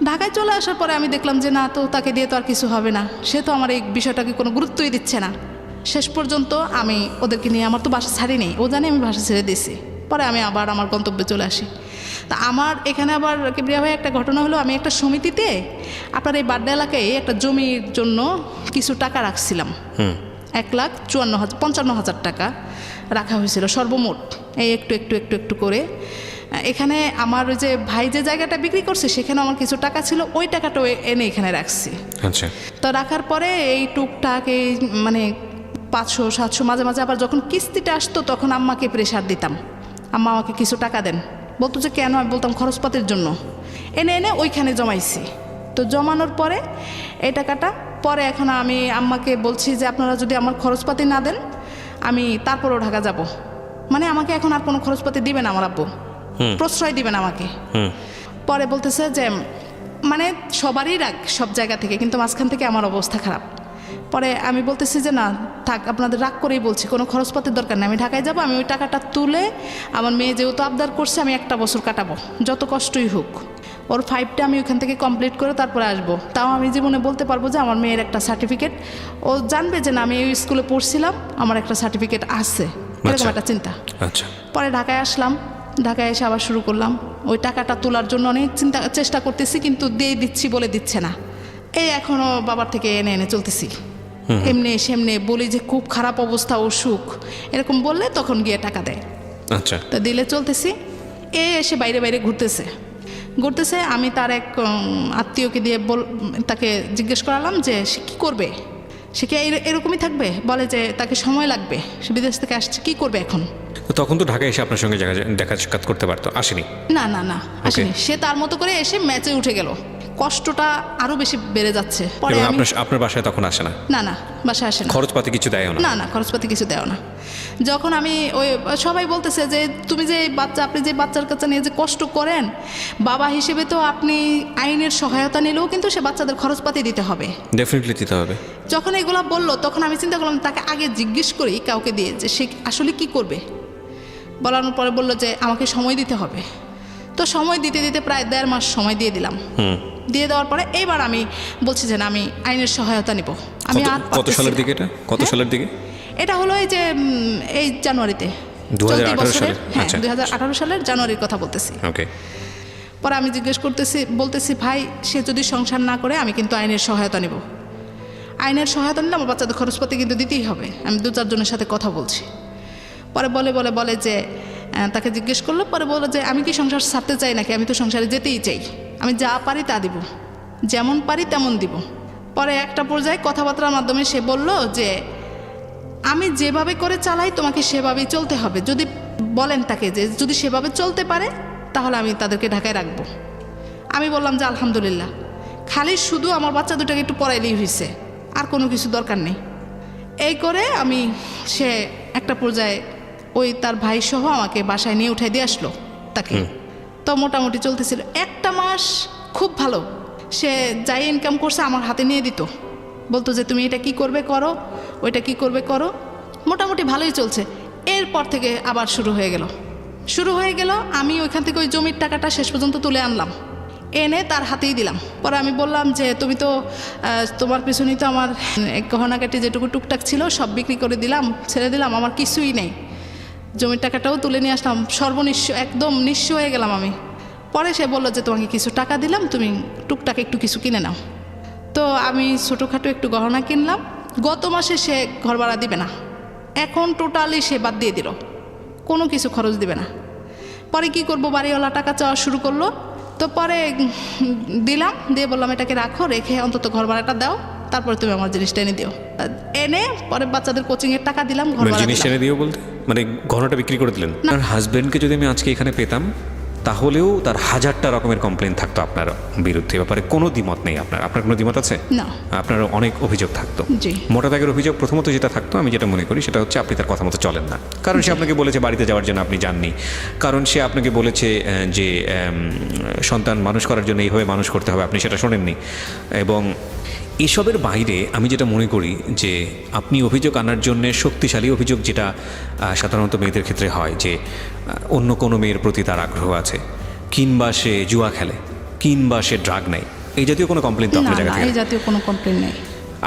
ঢাকায় চলে আসার পরে আমি দেখলাম যে না, তো তাকে দিয়ে তো আর কিছু হবে না, সে তো আমার এই বিষয়টাকে কোনো গুরুত্বই দিচ্ছে না। শেষ পর্যন্ত আমি ওদেরকে নিয়ে, আমার তো বাসা ছাড়ি নেই, ও জানে আমি বাসা ছেড়ে দিয়েছি। পরে আমি আবার আমার গন্তব্যে চলে আসি। তা আমার এখানে আবার কিবরিয়া ভাই একটা ঘটনা হলো, আমি একটা সমিতিতে আপনার এই বাড্ডা এলাকায় একটা জমির জন্য কিছু টাকা রাখছিলাম, 1,55,000 টাকা রাখা হয়েছিল সর্বমোট, এই একটু একটু একটু একটু করে। এখানে আমার ওই যে ভাই যে জায়গাটা বিক্রি করছে সেখানে আমার কিছু টাকা ছিল, ওই টাকাটাও এনে এখানে রাখছি। আচ্ছা। তো রাখার পরে এই টুকটাক এই মানে 500-700 মাঝে মাঝে আবার যখন কিস্তিটা আসতো তখন আম্মাকে প্রেশার দিতাম, আম্মা আমাকে কিছু টাকা দেন। বলতো যে কেন? আমি বলতাম খরচপাতির জন্য। এনে এনে ওইখানে জমাইছি। তো জমানোর পরে এই টাকাটা পরে এখন আমি আম্মাকে বলছি যে আপনারা যদি আমার খরচপাতি না দেন আমি তারপরও ঢাকা যাব, মানে আমাকে এখন আর কোনো খরচপাতি দিবে না আমার আব্বু, প্রশ্রয় দিবেন আমাকে। পরে বলতেছে যে মানে সবারই রাগ সব জায়গা থেকে, কিন্তু মাঝখান থেকে আমার অবস্থা খারাপ। পরে আমি বলতেছি যে না থাক, আপনাদের রাগ করেই বলছি, কোনো খরচপাতির দরকার নেই, আমি ঢাকায় যাব, আমি ওই টাকাটা তুলে আমার মেয়ে যেহেতু আবদার করছে আমি একটা বছর কাটাবো, যত কষ্টই হোক, ওর 5টা আমি ওইখান থেকে কমপ্লিট করে তারপরে আসবো। তাও আমি জীবনে বলতে পারবো যে আমার মেয়ের একটা সার্টিফিকেট, ও জানবে যে না আমি এই স্কুলে পড়ছিলাম, আমার একটা সার্টিফিকেট আছে, এরকম একটা চিন্তা। আচ্ছা। পরে ঢাকায় আসলাম, ঢাকায় এসে আবার শুরু করলাম ওই টাকাটা তোলার জন্য অনেক চেষ্টা করতেছি, কিন্তু দিয়ে দিচ্ছি বলে দিচ্ছে না। এই এখনও বাবার থেকে এনে এনে চলতেছি, এমনি সেমনি বলি যে খুব খারাপ অবস্থা, অসুখ এরকম বললে তখন গিয়ে টাকা দেয়। আচ্ছা। তা দিলে চলতেছি। এসে বাইরে বাইরে ঘুরতেছে। আমি তার এক আত্মীয়কে দিয়ে তাকে জিজ্ঞেস করালাম যে সে কী করবে, সে কি এরকমই থাকবে? বলে যে তাকে সময় লাগবে, সে বিদেশ থেকে আসছে, কী করবে এখন? তো তখন তো ঢাকায় এসে আপনার সঙ্গে দেখা সাক্ষাৎ করতে পারতো, আসেনি? না না না, আসেনি। সে তার মতো করে এসে ম্যাচে উঠে গেল, কষ্টটা আরো বেশি বেড়ে যাচ্ছে। পরে আপনার বাসায় তখন আসে না? না না, বাসায় আসে না। খরচপাতি কিছু দেয় না? না না, খরচপাতি কিছু দেয় না। যখন আমি ওই সবাই বলতেছে যে তুমি যে আপনি যে বাচ্চার কাছে নিয়ে যে কষ্ট করেন, বাবা হিসেবে তো আপনি আইনের সহায়তা নিলেও কিন্তু সে বাচ্চাদের খরচপাতি দিতে হবে, ডেফিনেটলি দিতে হবে। যখন এগুলো বললো তখন আমি চিন্তা করলাম তাকে আগে জিজ্ঞেস করি কাউকে দিয়ে যে সে আসলে কি করবে। বলানোর পরে বললো যে আমাকে সময় দিতে হবে। তো সময় দিতে দিতে প্রায় 1.5 মাস সময় দিয়ে দিলাম। দিয়ে দেওয়ার পরে এইবার আমি বলছি যে না আমি আইনের সহায়তা নিব। আমি আর কত সালের দিকে এটা? কত সালের দিকে এটা হলো? এই যে এই জানুয়ারিতে, 2018 সালে। হ্যাঁ, 2018 সালের জানুয়ারির কথা বলতেছি। ওকে। পরে আমি জিজ্ঞেস বলতেছি ভাই সে যদি সংসার না করে আমি কিন্তু আইনের সহায়তা নিব। আইনের সহায়তা নিলে আমার বাচ্চাদের খরচপাতি কিন্তু দিতেই হবে। আমি 2-4 জনের সাথে কথা বলছি। পরে বলে যে তাকে জিজ্ঞেস করলো, পরে বলে যে আমি কি সংসার ছাড়তে চাই নাকি, আমি তো সংসারে যেতেই চাই, আমি যা পারি তা দিব, যেমন পারি তেমন দিব। পরে একটা পর্যায়ে কথাবার্তার মাধ্যমে সে বলল যে আমি যেভাবে করে চালাই তোমাকে সেভাবেই চলতে হবে, যদি বলেন তাকে যে যদি সেভাবে চলতে পারে তাহলে আমি তাদেরকে ঢাকায় রাখবো। আমি বললাম যে আলহামদুলিল্লাহ, খালি শুধু আমার বাচ্চা দুটাকে একটু পড়াইলেই হয়েছে, আর কোনো কিছু দরকার নেই। এই করে সে একটা পর্যায়ে ওই তার ভাই সহ আমাকে বাসায় নিয়ে উঠাই দিয়ে আসলো তাকে। তো মোটামুটি চলতেছিল 1টা মাস খুব ভালো। সে যাই ইনকাম করছে আমার হাতে নিয়ে দিত, বলতো যে তুমি এটা কি করবে করো, ওইটা কি করবে করো। মোটামুটি ভালোই চলছে। এরপর থেকে আবার শুরু হয়ে গেল। আমি ওইখান থেকে ওই জমির টাকাটা শেষ পর্যন্ত তুলে আনলাম, এনে তার হাতেই দিলাম। পরে আমি বললাম যে তুমি তো তোমার পিছনেই তো আমার গহনাকাটি যেটুকু টুকটাক ছিল সব বিক্রি করে দিলাম, ছেড়ে দিলাম, আমার কিছুই নেই। জমির টাকাটাও তুলে নিয়ে আসলাম, সর্বনিঃস্ব, একদম নিঃস্ব হয়ে গেলাম আমি। পরে সে বললো যে তোমাকে কিছু টাকা দিলাম, তুমি টুকটাক একটু কিছু কিনে নাও। তো আমি ছোটোখাটো একটু গহনা কিনলাম। গত মাসে সে ঘর ভাড়া দিবে না, এখন টোটালি সে বাদ দিয়ে দিল, কোনো কিছু খরচ দিবে না। পরে কি করব, বাড়িওয়ালা টাকা চাওয়া শুরু করলো। তো পরে দিলাম, দিয়ে বললাম এটাকে রাখো, রেখে অন্তত ঘর ভাড়াটা দাও, তারপরে তুমি আমার জিনিসটা এনে দিও। এনে পরে বাচ্চাদের কোচিংয়ের টাকা দিলাম, ঘর ভাড়া জিনিস দিলাম। এনে দিও বলতে মানে ঘরটা বিক্রি করে দিলেন? আপনার হাজবেন্ডকে যদি আমি আজকে এখানে পেতাম তাহলেও তার হাজারটা রকমের কমপ্লেন থাকতো আপনার বিরুদ্ধে, ব্যাপারে কোনো দ্বিমত নেই। আপনার কোনো দ্বিমত আছে? না। আপনার অনেক অভিযোগ থাকতো। জি। মোটা দাগের অভিযোগ প্রথমত যেটা থাকতো, আমি যেটা মনে করি সেটা হচ্ছে আপনি তার কথা মতো চলেন না। কারণ সে আপনাকে বলেছে বাড়িতে যাওয়ার জন্য, আপনি যাননি। কারণ সে আপনাকে বলেছে যে সন্তান মানুষ করার জন্য এইভাবে মানুষ করতে হবে, আপনি সেটা শোনেননি। এবং এসবের বাইরে আমি যেটা মনে করি যে আপনি অভিযোগ আনার জন্য শক্তিশালী অভিযোগ, যেটা সাধারণত মেয়েদের ক্ষেত্রে হয় যে অন্য কোনো মেয়ের প্রতি তার আগ্রহ আছে, কিংবা সে জুয়া খেলে, কিংবা সে ড্রাগ নেয়, এই জাতীয় কোনো কমপ্লেন তো না, আপনার জায়গা না, থেকে? এই জাতীয় কোনো কমপ্লেন নেই।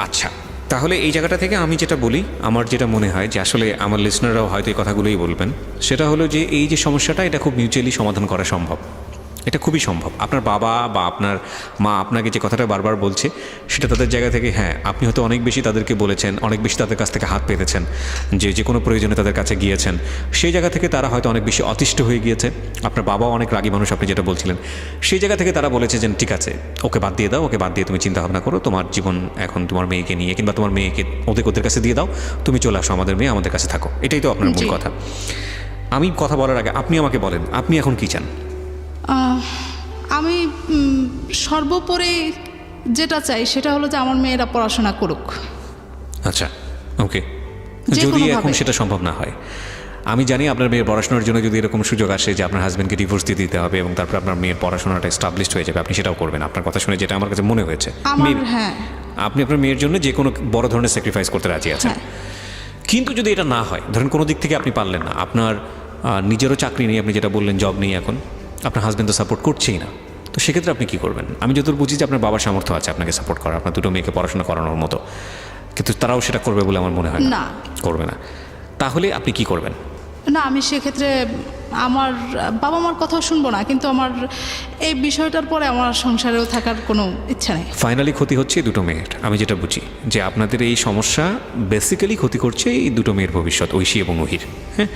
আচ্ছা, তাহলে এই জায়গাটা থেকে আমি যেটা বলি, আমার যেটা মনে হয় যে আসলে আমার লিসনাররাও হয়তো এই কথাগুলোই বলবেন, সেটা হলো যে এই যে সমস্যাটা, এটা খুব মিউচুয়ালি সমাধান করা সম্ভব। এটা খুবই সম্ভব। আপনার বাবা বা আপনার মা আপনাকে যে কথাটা বারবার বলছে, সেটা তাদের জায়গা থেকে, হ্যাঁ আপনি হয়তো অনেক বেশি তাদেরকে বলেছেন, অনেক বেশি তাদের কাছ থেকে হাত পেতেছেন, যে কোনো প্রয়োজনে তাদের কাছে গিয়েছেন, সেই জায়গা থেকে তারা হয়তো অনেক বেশি অতিষ্ঠ হয়ে গিয়েছে। আপনার বাবাও অনেক রাগী মানুষ, আপনি যেটা বলছিলেন, সেই জায়গা থেকে তারা বলেছে যে ঠিক আছে, ওকে বাদ দিয়ে দাও, ওকে বাদ দিয়ে তুমি চিন্তা ভাবনা করো, তোমার জীবন এখন তোমার মেয়েকে নিয়ে, কিংবা তোমার মেয়েকে ওদের কাছে দিয়ে দাও, তুমি চলে আসো, আমাদের মেয়ে আমাদের কাছে থাকো। এটাই তো আপনার মূল কথা। আমি কথা বলার আগে আপনি আমাকে বলেন, আপনি এখন কি চান? আমি সর্বোপরি যেটা চাই সেটা হলো যে আমার মেয়েরা পড়াশোনা করুক। আচ্ছা, ওকে। যে যদি কোনোভাবে। এখন সেটা সম্ভব না হয়, আমি জানি আপনার মেয়ের পড়াশোনার জন্য যদি এরকম সুযোগ আসে যে আপনার হাজব্যান্ডকে ডিভোর্স দিয়ে দিতে হবে এবং তারপর আপনার মেয়ের পড়াশোনাটা এস্টাবলিশড হয়ে যাবে, আপনি সেটাও করবেন। আপনার কথা শুনে যেটা আমার কাছে মনে হয়েছে, হ্যাঁ, আপনি আপনার মেয়ের জন্য যে কোনো বড় ধরনের স্যাক্রিফাইস করতে রাজি আছেন। হ্যাঁ। কিন্তু যদি এটা না হয়, ধরেন কোনো দিক থেকে আপনি পারলেন না, আপনার নিজেরও চাকরি নেই, আপনি যেটা বললেন জব নেই, এখন আপনার হাজব্যান্ড তো সাপোর্ট করছেই না, তো সেক্ষেত্রে আপনি কী করবেন? আমি যতদূর বুঝি যে আপনার বাবার সামর্থ্য আছে আপনাকে সাপোর্ট করা, আপনার দুটো মেয়েকে পড়াশোনা করানোর মতো, কিন্তু তারাও সেটা করবে বলে আমার মনে হয় না। করবে না। তাহলে আপনি কি করবেন? না, আমি সেক্ষেত্রে আমার বাবা মার কথাও শুনবো না, কিন্তু আমার এই বিষয়টার পরে আমার সংসারেও থাকার কোনো ইচ্ছা নেই। ফাইনালি ক্ষতি হচ্ছে এই দুটো মেয়ের। আমি যেটা বুঝি যে আপনাদের এই সমস্যা বেসিক্যালি ক্ষতি করছে এই দুটো মেয়ের ভবিষ্যৎ, ঐশী এবং ওহির। হ্যাঁ,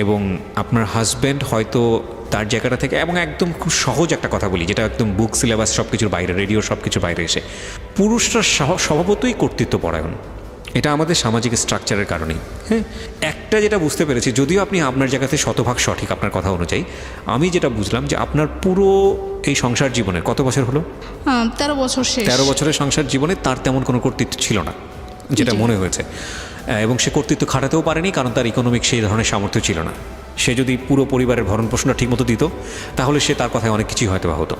এবং আপনার হাজব্যান্ড হয়তো তার জায়গাটা থেকে, এবং একদম খুব সহজ একটা কথা বলি, যেটা একদম বুক সিলেবাস সব কিছুর বাইরে, রেডিও সব কিছুর বাইরে এসে, পুরুষরা স্বভাবতই কর্তৃত্বপরায়ণ। এটা আমাদের সামাজিক স্ট্রাকচারের কারণেই। হ্যাঁ, একটা যেটা বুঝতে পেরেছি, যদিও আপনি আপনার জায়গাতে শতভাগ সঠিক আপনার কথা অনুযায়ী, আমি যেটা বুঝলাম যে আপনার পুরো এই সংসার জীবনের কত বছর হলো? 13 বছর শেষ। 13 বছরের সংসার জীবনে তার তেমন কোনো কর্তৃত্ব ছিল না, যেটা মনে হয়েছে। এবং সে কর্তৃত্ব খাটাতেও পারেনি, কারণ তার ইকোনমিক সেই ধরনের সামর্থ্য ছিল না। সে যদি পুরো পরিবারের ভরণ পোষণটা ঠিকমতো দিত, তাহলে সে তার কথায় অনেক কিছুই হয়তো হতো।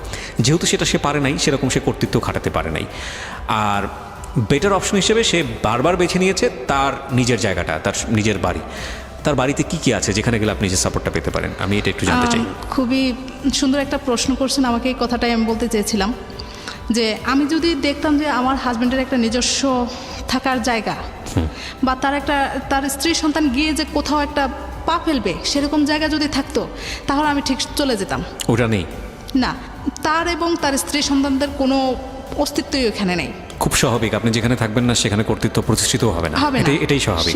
যেহেতু সেটা সে পারে নাই, সেরকম সে কর্তৃত্ব খাটাতে পারে নাই। আর বেটার অপশন হিসেবে সে বারবার বেছে নিয়েছে তার নিজের জায়গাটা, তার নিজের বাড়ি। তার বাড়িতে কি কি আছে যেখানে গেলে আপনি যে সাপোর্টটা পেতে পারেন, আমি এটা একটু জানতে চাই। খুবই সুন্দর একটা প্রশ্ন করছেন আমাকে, এই কথাটাই আমি বলতে চেয়েছিলাম যে আমি যদি দেখতাম যে আমার হাজব্যান্ডের একটা নিজস্ব থাকার জায়গা, বা তার স্ত্রী সন্তান গিয়ে যে কোথাও একটা পা ফেলবে সেরকম জায়গা যদি থাকতো, তাহলে আমি ঠিক চলে যেতাম। ওটা নেই না, তার এবং তার স্ত্রী সন্তানদের কোনো অস্তিত্বই ওখানে নেই। খুব স্বাভাবিক, আপনি যেখানে থাকবেন না সেখানে কর্তৃত্ব প্রতিষ্ঠিতও হবে না, এটাই স্বাভাবিক।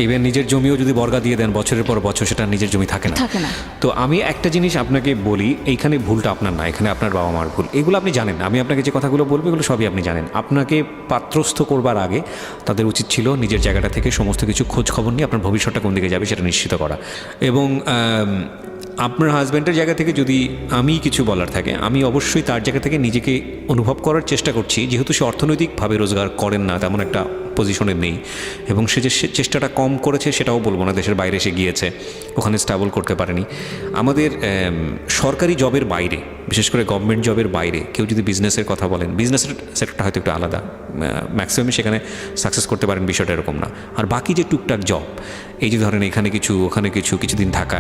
ইভেন নিজের জমিও যদি বর্গা দিয়ে দেন বছরের পর বছর, সেটা নিজের জমি থাকে না। তো আমি একটা জিনিস আপনাকে বলি, এইখানে ভুলটা আপনার না, এখানে আপনার বাবা মার ভুল। এগুলো আপনি জানেন, আমি আপনাকে যে কথাগুলো বলবো এগুলো সবই আপনি জানেন। আপনাকে পাত্রস্থ করবার আগে তাদের উচিত ছিল নিজের জায়গাটা থেকে সমস্ত কিছু খোঁজ খবর নিয়ে আপনার ভবিষ্যৎটা কোন দিকে যাবে সেটা নিশ্চিত করা। এবং আপনার হাজব্যান্ডের জায়গা থেকে যদি আমি কিছু বলার থাকে, আমি অবশ্যই তার জায়গা থেকে নিজেকে অনুভব করার চেষ্টা করছি, যেহেতু সে অর্থনৈতিকভাবে রোজগার করেন না, তেমন একটা পজিশনে নেই, এবং সে যে চেষ্টাটা কম করেছে সেটাও বলবো না, দেশের বাইরে এসে গিয়েছে, ওখানে স্টেবল করতে পারেনি। আমাদের সরকারি জবের বাইরে, বিশেষ করে গভর্নমেন্ট জবের বাইরে কেউ যদি বিজনেসের কথা বলেন, বিজনেসের সেক্টরটা হয়তো একটু আলাদা, ম্যাক্সিমামই সেখানে সাকসেস করতে পারেন, বিষয়টা এরকম না। আর বাকি যে টুকটাক জব, এই যে ধরেন এখানে কিছু ওখানে কিছু, কিছুদিন থাকা,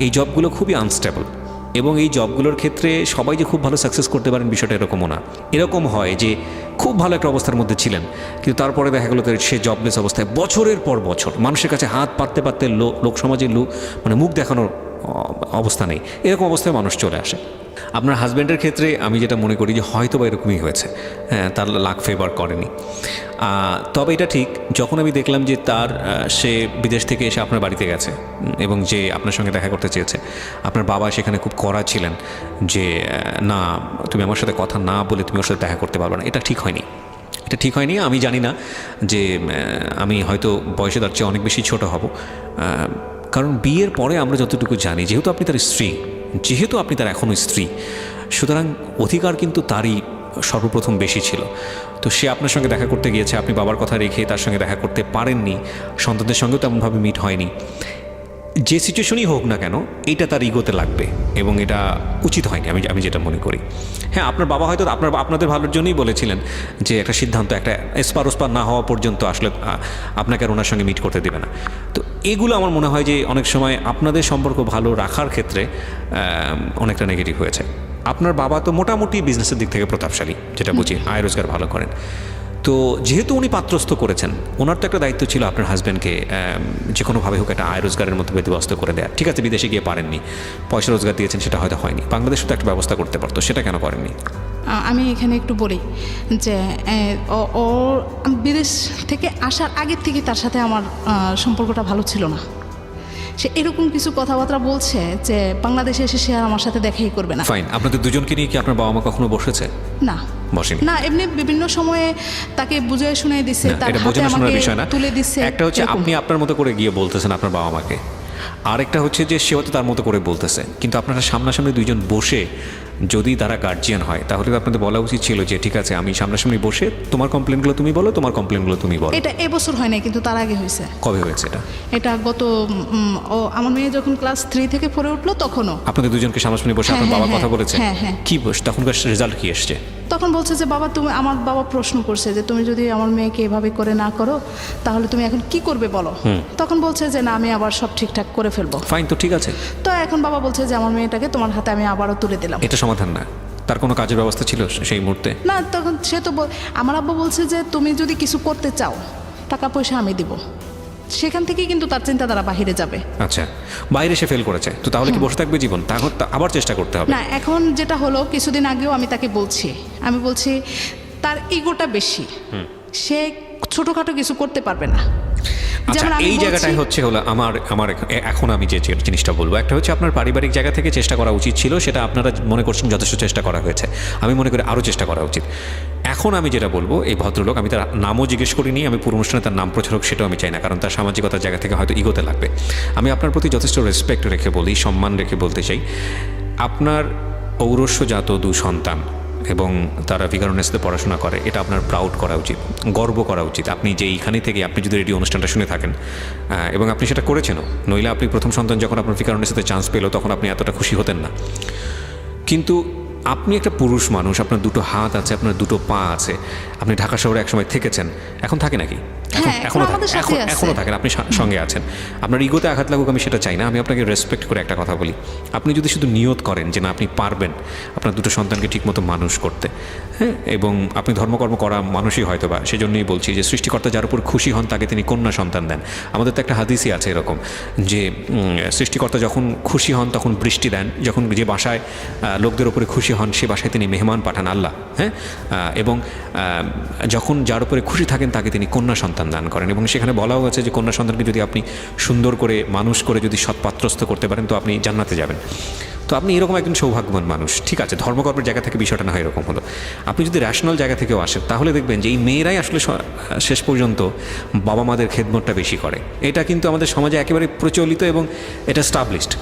এই জবগুলো খুবই আনস্টেবল। এবং এই জবগুলোর ক্ষেত্রে সবাই যে খুব ভালো সাকসেস করতে পারেন বিষয়টা এরকমও না। এরকম হয় যে খুব ভালো একটা অবস্থার মধ্যে ছিলেন, কিন্তু তারপরে দেখা গেলো সে জবলেস অবস্থায় বছরের পর বছর মানুষের কাছে হাত পাততে পাততে লোক সমাজে মানে মুখ দেখানোর অবস্থা নেই, এরকম অবস্থায় মানুষ চলে আসে। আপনার হাজব্যান্ডের ক্ষেত্রে আমি যেটা মনে করি যে হয়তো বা এরকমই হয়েছে, হ্যাঁ, তার লাক ফেভার করেনি। তবে এটা ঠিক, যখন আমি দেখলাম যে সে বিদেশ থেকে এসে আপনার বাড়িতে গেছে এবং যে আপনার সঙ্গে দেখা করতে চেয়েছে, আপনার বাবা সেখানে খুব কড়া ছিলেন যে না, তুমি আমার সাথে কথা না বলে তুমি ওর সাথে দেখা করতে পারবে না, এটা ঠিক হয়নি। এটা ঠিক হয়নি। আমি জানি না যে আমি হয়তো বয়সে তার চেয়ে অনেক বেশি ছোট হব, কারণ বিয়ের পরে আমরা যতটুকু জানি, যেহেতু আপনি তার স্ত্রী, যেহেতু আপনি তার এখনও স্ত্রী, সুতরাং অধিকার কিন্তু তারই সর্বপ্রথম বেশি ছিল। তো সে আপনার সঙ্গে দেখা করতে গিয়েছে, আপনি বাবার কথা রেখে তার সঙ্গে দেখা করতে পারেননি, সন্তানদের সঙ্গেও তেমনভাবে মিট হয়নি। যে সিচুয়েশনই হোক না কেন, এটা তার ইগোতে লাগবে এবং এটা উচিত হয়নি, আমি যেটা মনে করি। হ্যাঁ, আপনার বাবা হয়তো আপনাদের ভালোর জন্যই বলেছিলেন যে একটা সিদ্ধান্ত, একটা এসপার ওসপার না হওয়া পর্যন্ত আসলে আপনাকে আর ওনার সঙ্গে মিট করতে দেবে না। তো এগুলো আমার মনে হয় যে অনেক সময় আপনাদের সম্পর্ক ভালো রাখার ক্ষেত্রে অনেকটা নেগেটিভ হয়েছে। আপনার বাবা তো মোটামুটি বিজনেসের দিক থেকে প্রতাপশালী, যেটা বুঝি, আয় রোজগার ভালো করেন। তো যেহেতু উনি পাত্রস্থ করেছেন, ওনার তো একটা দায়িত্ব ছিল আপনার হাজব্যান্ডকে যে কোনোভাবে হোক একটা আয় রোজগারের মধ্যে ব্যতিব্যস্ত করে দেওয়া। ঠিক আছে, বিদেশে গিয়ে পারেননি, পয়সা রোজগার দিয়েছেন, সেটা হয়তো হয়নি, বাংলাদেশে তো একটা ব্যবস্থা করতে পারতো, সেটা কেন করেননি? আমি এখানে একটু বলি যে ও বিদেশ থেকে আসার আগের থেকে তার সাথে আমার সম্পর্কটা ভালো ছিল না। সে এরকম কিছু কথাবার্তা বলছে যে বাংলাদেশে এসে সে আর আমার সাথে দেখাই করবে না। ফাইন, আপনাদের দুজনকে নিয়ে কি আপনার বাবা মা কখনো বসেছে? না, বসেনি। না, এমনি বিভিন্ন সময়ে তাকে বুঝিয়ে শুনিয়ে দিচ্ছে, তার হাতে আমাকে তুলে দিচ্ছে। একটা হচ্ছে আপনি আপনার মতো করে গিয়ে বলতেছেন আপনার বাবা মাকে, আরেকটা হচ্ছে যে সেও তো তার মতো করে বলতেছে। কিন্তু আপনারা সামনাসামনি দুইজন বসে যদি তারা গার্জিয়ান হয়, তাহলে তো আপনাদের বলা উচিত ছিল যে ঠিক আছে, আমি সামনাসামনি বসে তোমার কমপ্লেনগুলো তুমি বলো, তোমার কমপ্লেনগুলো তুমি বলো। এটা এবছর হয় নাই, কিন্তু তার আগে হয়েছে। কবে হয়েছে এটা? এটা গত আমার মেয়ে যখন ক্লাস 3 থেকে 4 উঠলো তখনও আপনাদের দুজনকে সামনাসামনি বসে আপনার বাবা কথা বলেছে? হ্যাঁ। কি বস, তখনকার রেজাল্ট কি এসছে? তখন বলছে যে বাবা, আমার বাবা প্রশ্ন করছে যে তুমি যদি আমার মেয়েকে এভাবে করে না করো তাহলে তুমি এখন কি করবে বলো। তখন বলছে যে না, আমি আবার সব ঠিকঠাক করে ফেলবো। ফাইন, তো ঠিক আছে। তো এখন বাবা বলছে যে আমার মেয়েটাকে তোমার হাতে আমি আবারও তুলে দিলাম। এটা সমাধান না, তার কোনো কাজের ব্যবস্থা ছিল সেই মুহূর্তে? না, তখন সে তো আমার আব্বু বলছে যে তুমি যদি কিছু করতে চাও টাকা পয়সা আমি দিব। সেখান থেকেই কিন্তু তার চিন্তাধারা বাহিরে যাবে। আচ্ছা, বাইরে সে ফেল করেছে, তো তাহলে কি বসে থাকবে জীবন? তাহলে আবার চেষ্টা করতে হবে। না, এখন যেটা হলো, কিছুদিন আগেও আমি তাকে আমি বলছি তার ইগোটা বেশি, সে ছোটখাটো কিছু করতে পারবে না। আচ্ছা, এই জায়গাটাই হচ্ছে হলো আমার এখন আমি যে জিনিসটা বলবো, একটা হচ্ছে আপনার পারিবারিক জায়গা থেকে চেষ্টা করা উচিত ছিল, সেটা আপনারা মনে করছেন যথেষ্ট চেষ্টা করা হয়েছে। আমি মনে করি আরও চেষ্টা করা উচিত। এখন আমি যেটা বলবো, এই ভদ্রলোক, আমি তার নামও জিজ্ঞেস করিনি, আমি পুরো অনুষ্ঠানে তার নাম প্রচারক সেটাও আমি চাই না, কারণ তার সামাজিকতার জায়গা থেকে হয়তো ইগোতে লাগবে। আমি আপনার প্রতি যথেষ্ট রেসপেক্ট রেখে বলি, সম্মান রেখে বলতে চাই, আপনার ঔরস্যজাত 2 সন্তান এবং তারা ভিকারুনেসতে পড়াশোনা করে, এটা আপনার প্রাউড করা উচিত, গর্ব করা উচিত। আপনি যে এইখানে থেকে আপনি যদি রেডিও অনুষ্ঠানটা শুনে থাকেন এবং আপনি সেটা করেছেনও, নইলে আপনি প্রথম সন্তান যখন আপনার ভিকারুনেসতে চান্স পেল তখন আপনি এতটা খুশি হতেন না। কিন্তু আপনি একটা পুরুষ মানুষ, আপনার 2টো হাত আছে, আপনার 2টো পা আছে, আপনি ঢাকা শহরে একসময় থেকেছেন, এখন থাকে নাকি? এখনও থাকেন, আপনি সঙ্গে আছেন। আপনার ইগোতে আঘাত লাগুক আমি সেটা চাই না। আমি আপনাকে রেসপেক্ট করে একটা কথা বলি, আপনি যদি শুধু নিয়ত করেন যে না, আপনি পারবেন আপনার 2টো সন্তানকে ঠিকমতো মানুষ করতে, হ্যাঁ, এবং আপনি ধর্মকর্ম করা মানুষই হয়তো বা, সেজন্যই বলছি যে সৃষ্টিকর্তা যার উপর খুশি হন তাকে তিনি কন্যা সন্তান দেন। আমাদের তো একটা হাদিসই আছে এরকম যে সৃষ্টিকর্তা যখন খুশি হন তখন বৃষ্টি দেন, যখন যে বাসায় লোকদের উপরে খুশি হন সে বাসায় তিনি মেহমান পাঠান আল্লাহ, হ্যাঁ, এবং যখন যার উপরে খুশি থাকেন তাকে তিনি কন্যা সন্তান দান করেন। এবং সেখানে বলাও আছে যে কন্যা সন্তানকে যদি আপনি সুন্দর করে মানুষ করে যদি সৎপাত্রস্থ করতে পারেন তো আপনি জান্নাতে যাবেন। তো আপনি এরকম একজন সৌভাগ্যবান মানুষ। ঠিক আছে, ধর্মকর্মের জায়গা থেকে বিষয়টা না হয় এরকম হলো, আপনি যদি র্যাশনাল জায়গা থেকেও আসেন তাহলে দেখবেন যে এই মেয়েরাই আসলে শেষ পর্যন্ত বাবা মাদের খেদমতটা বেশি করে। এটা কিন্তু আমাদের সমাজে একেবারে প্রচলিত এবং এটা স্টাবলিশড।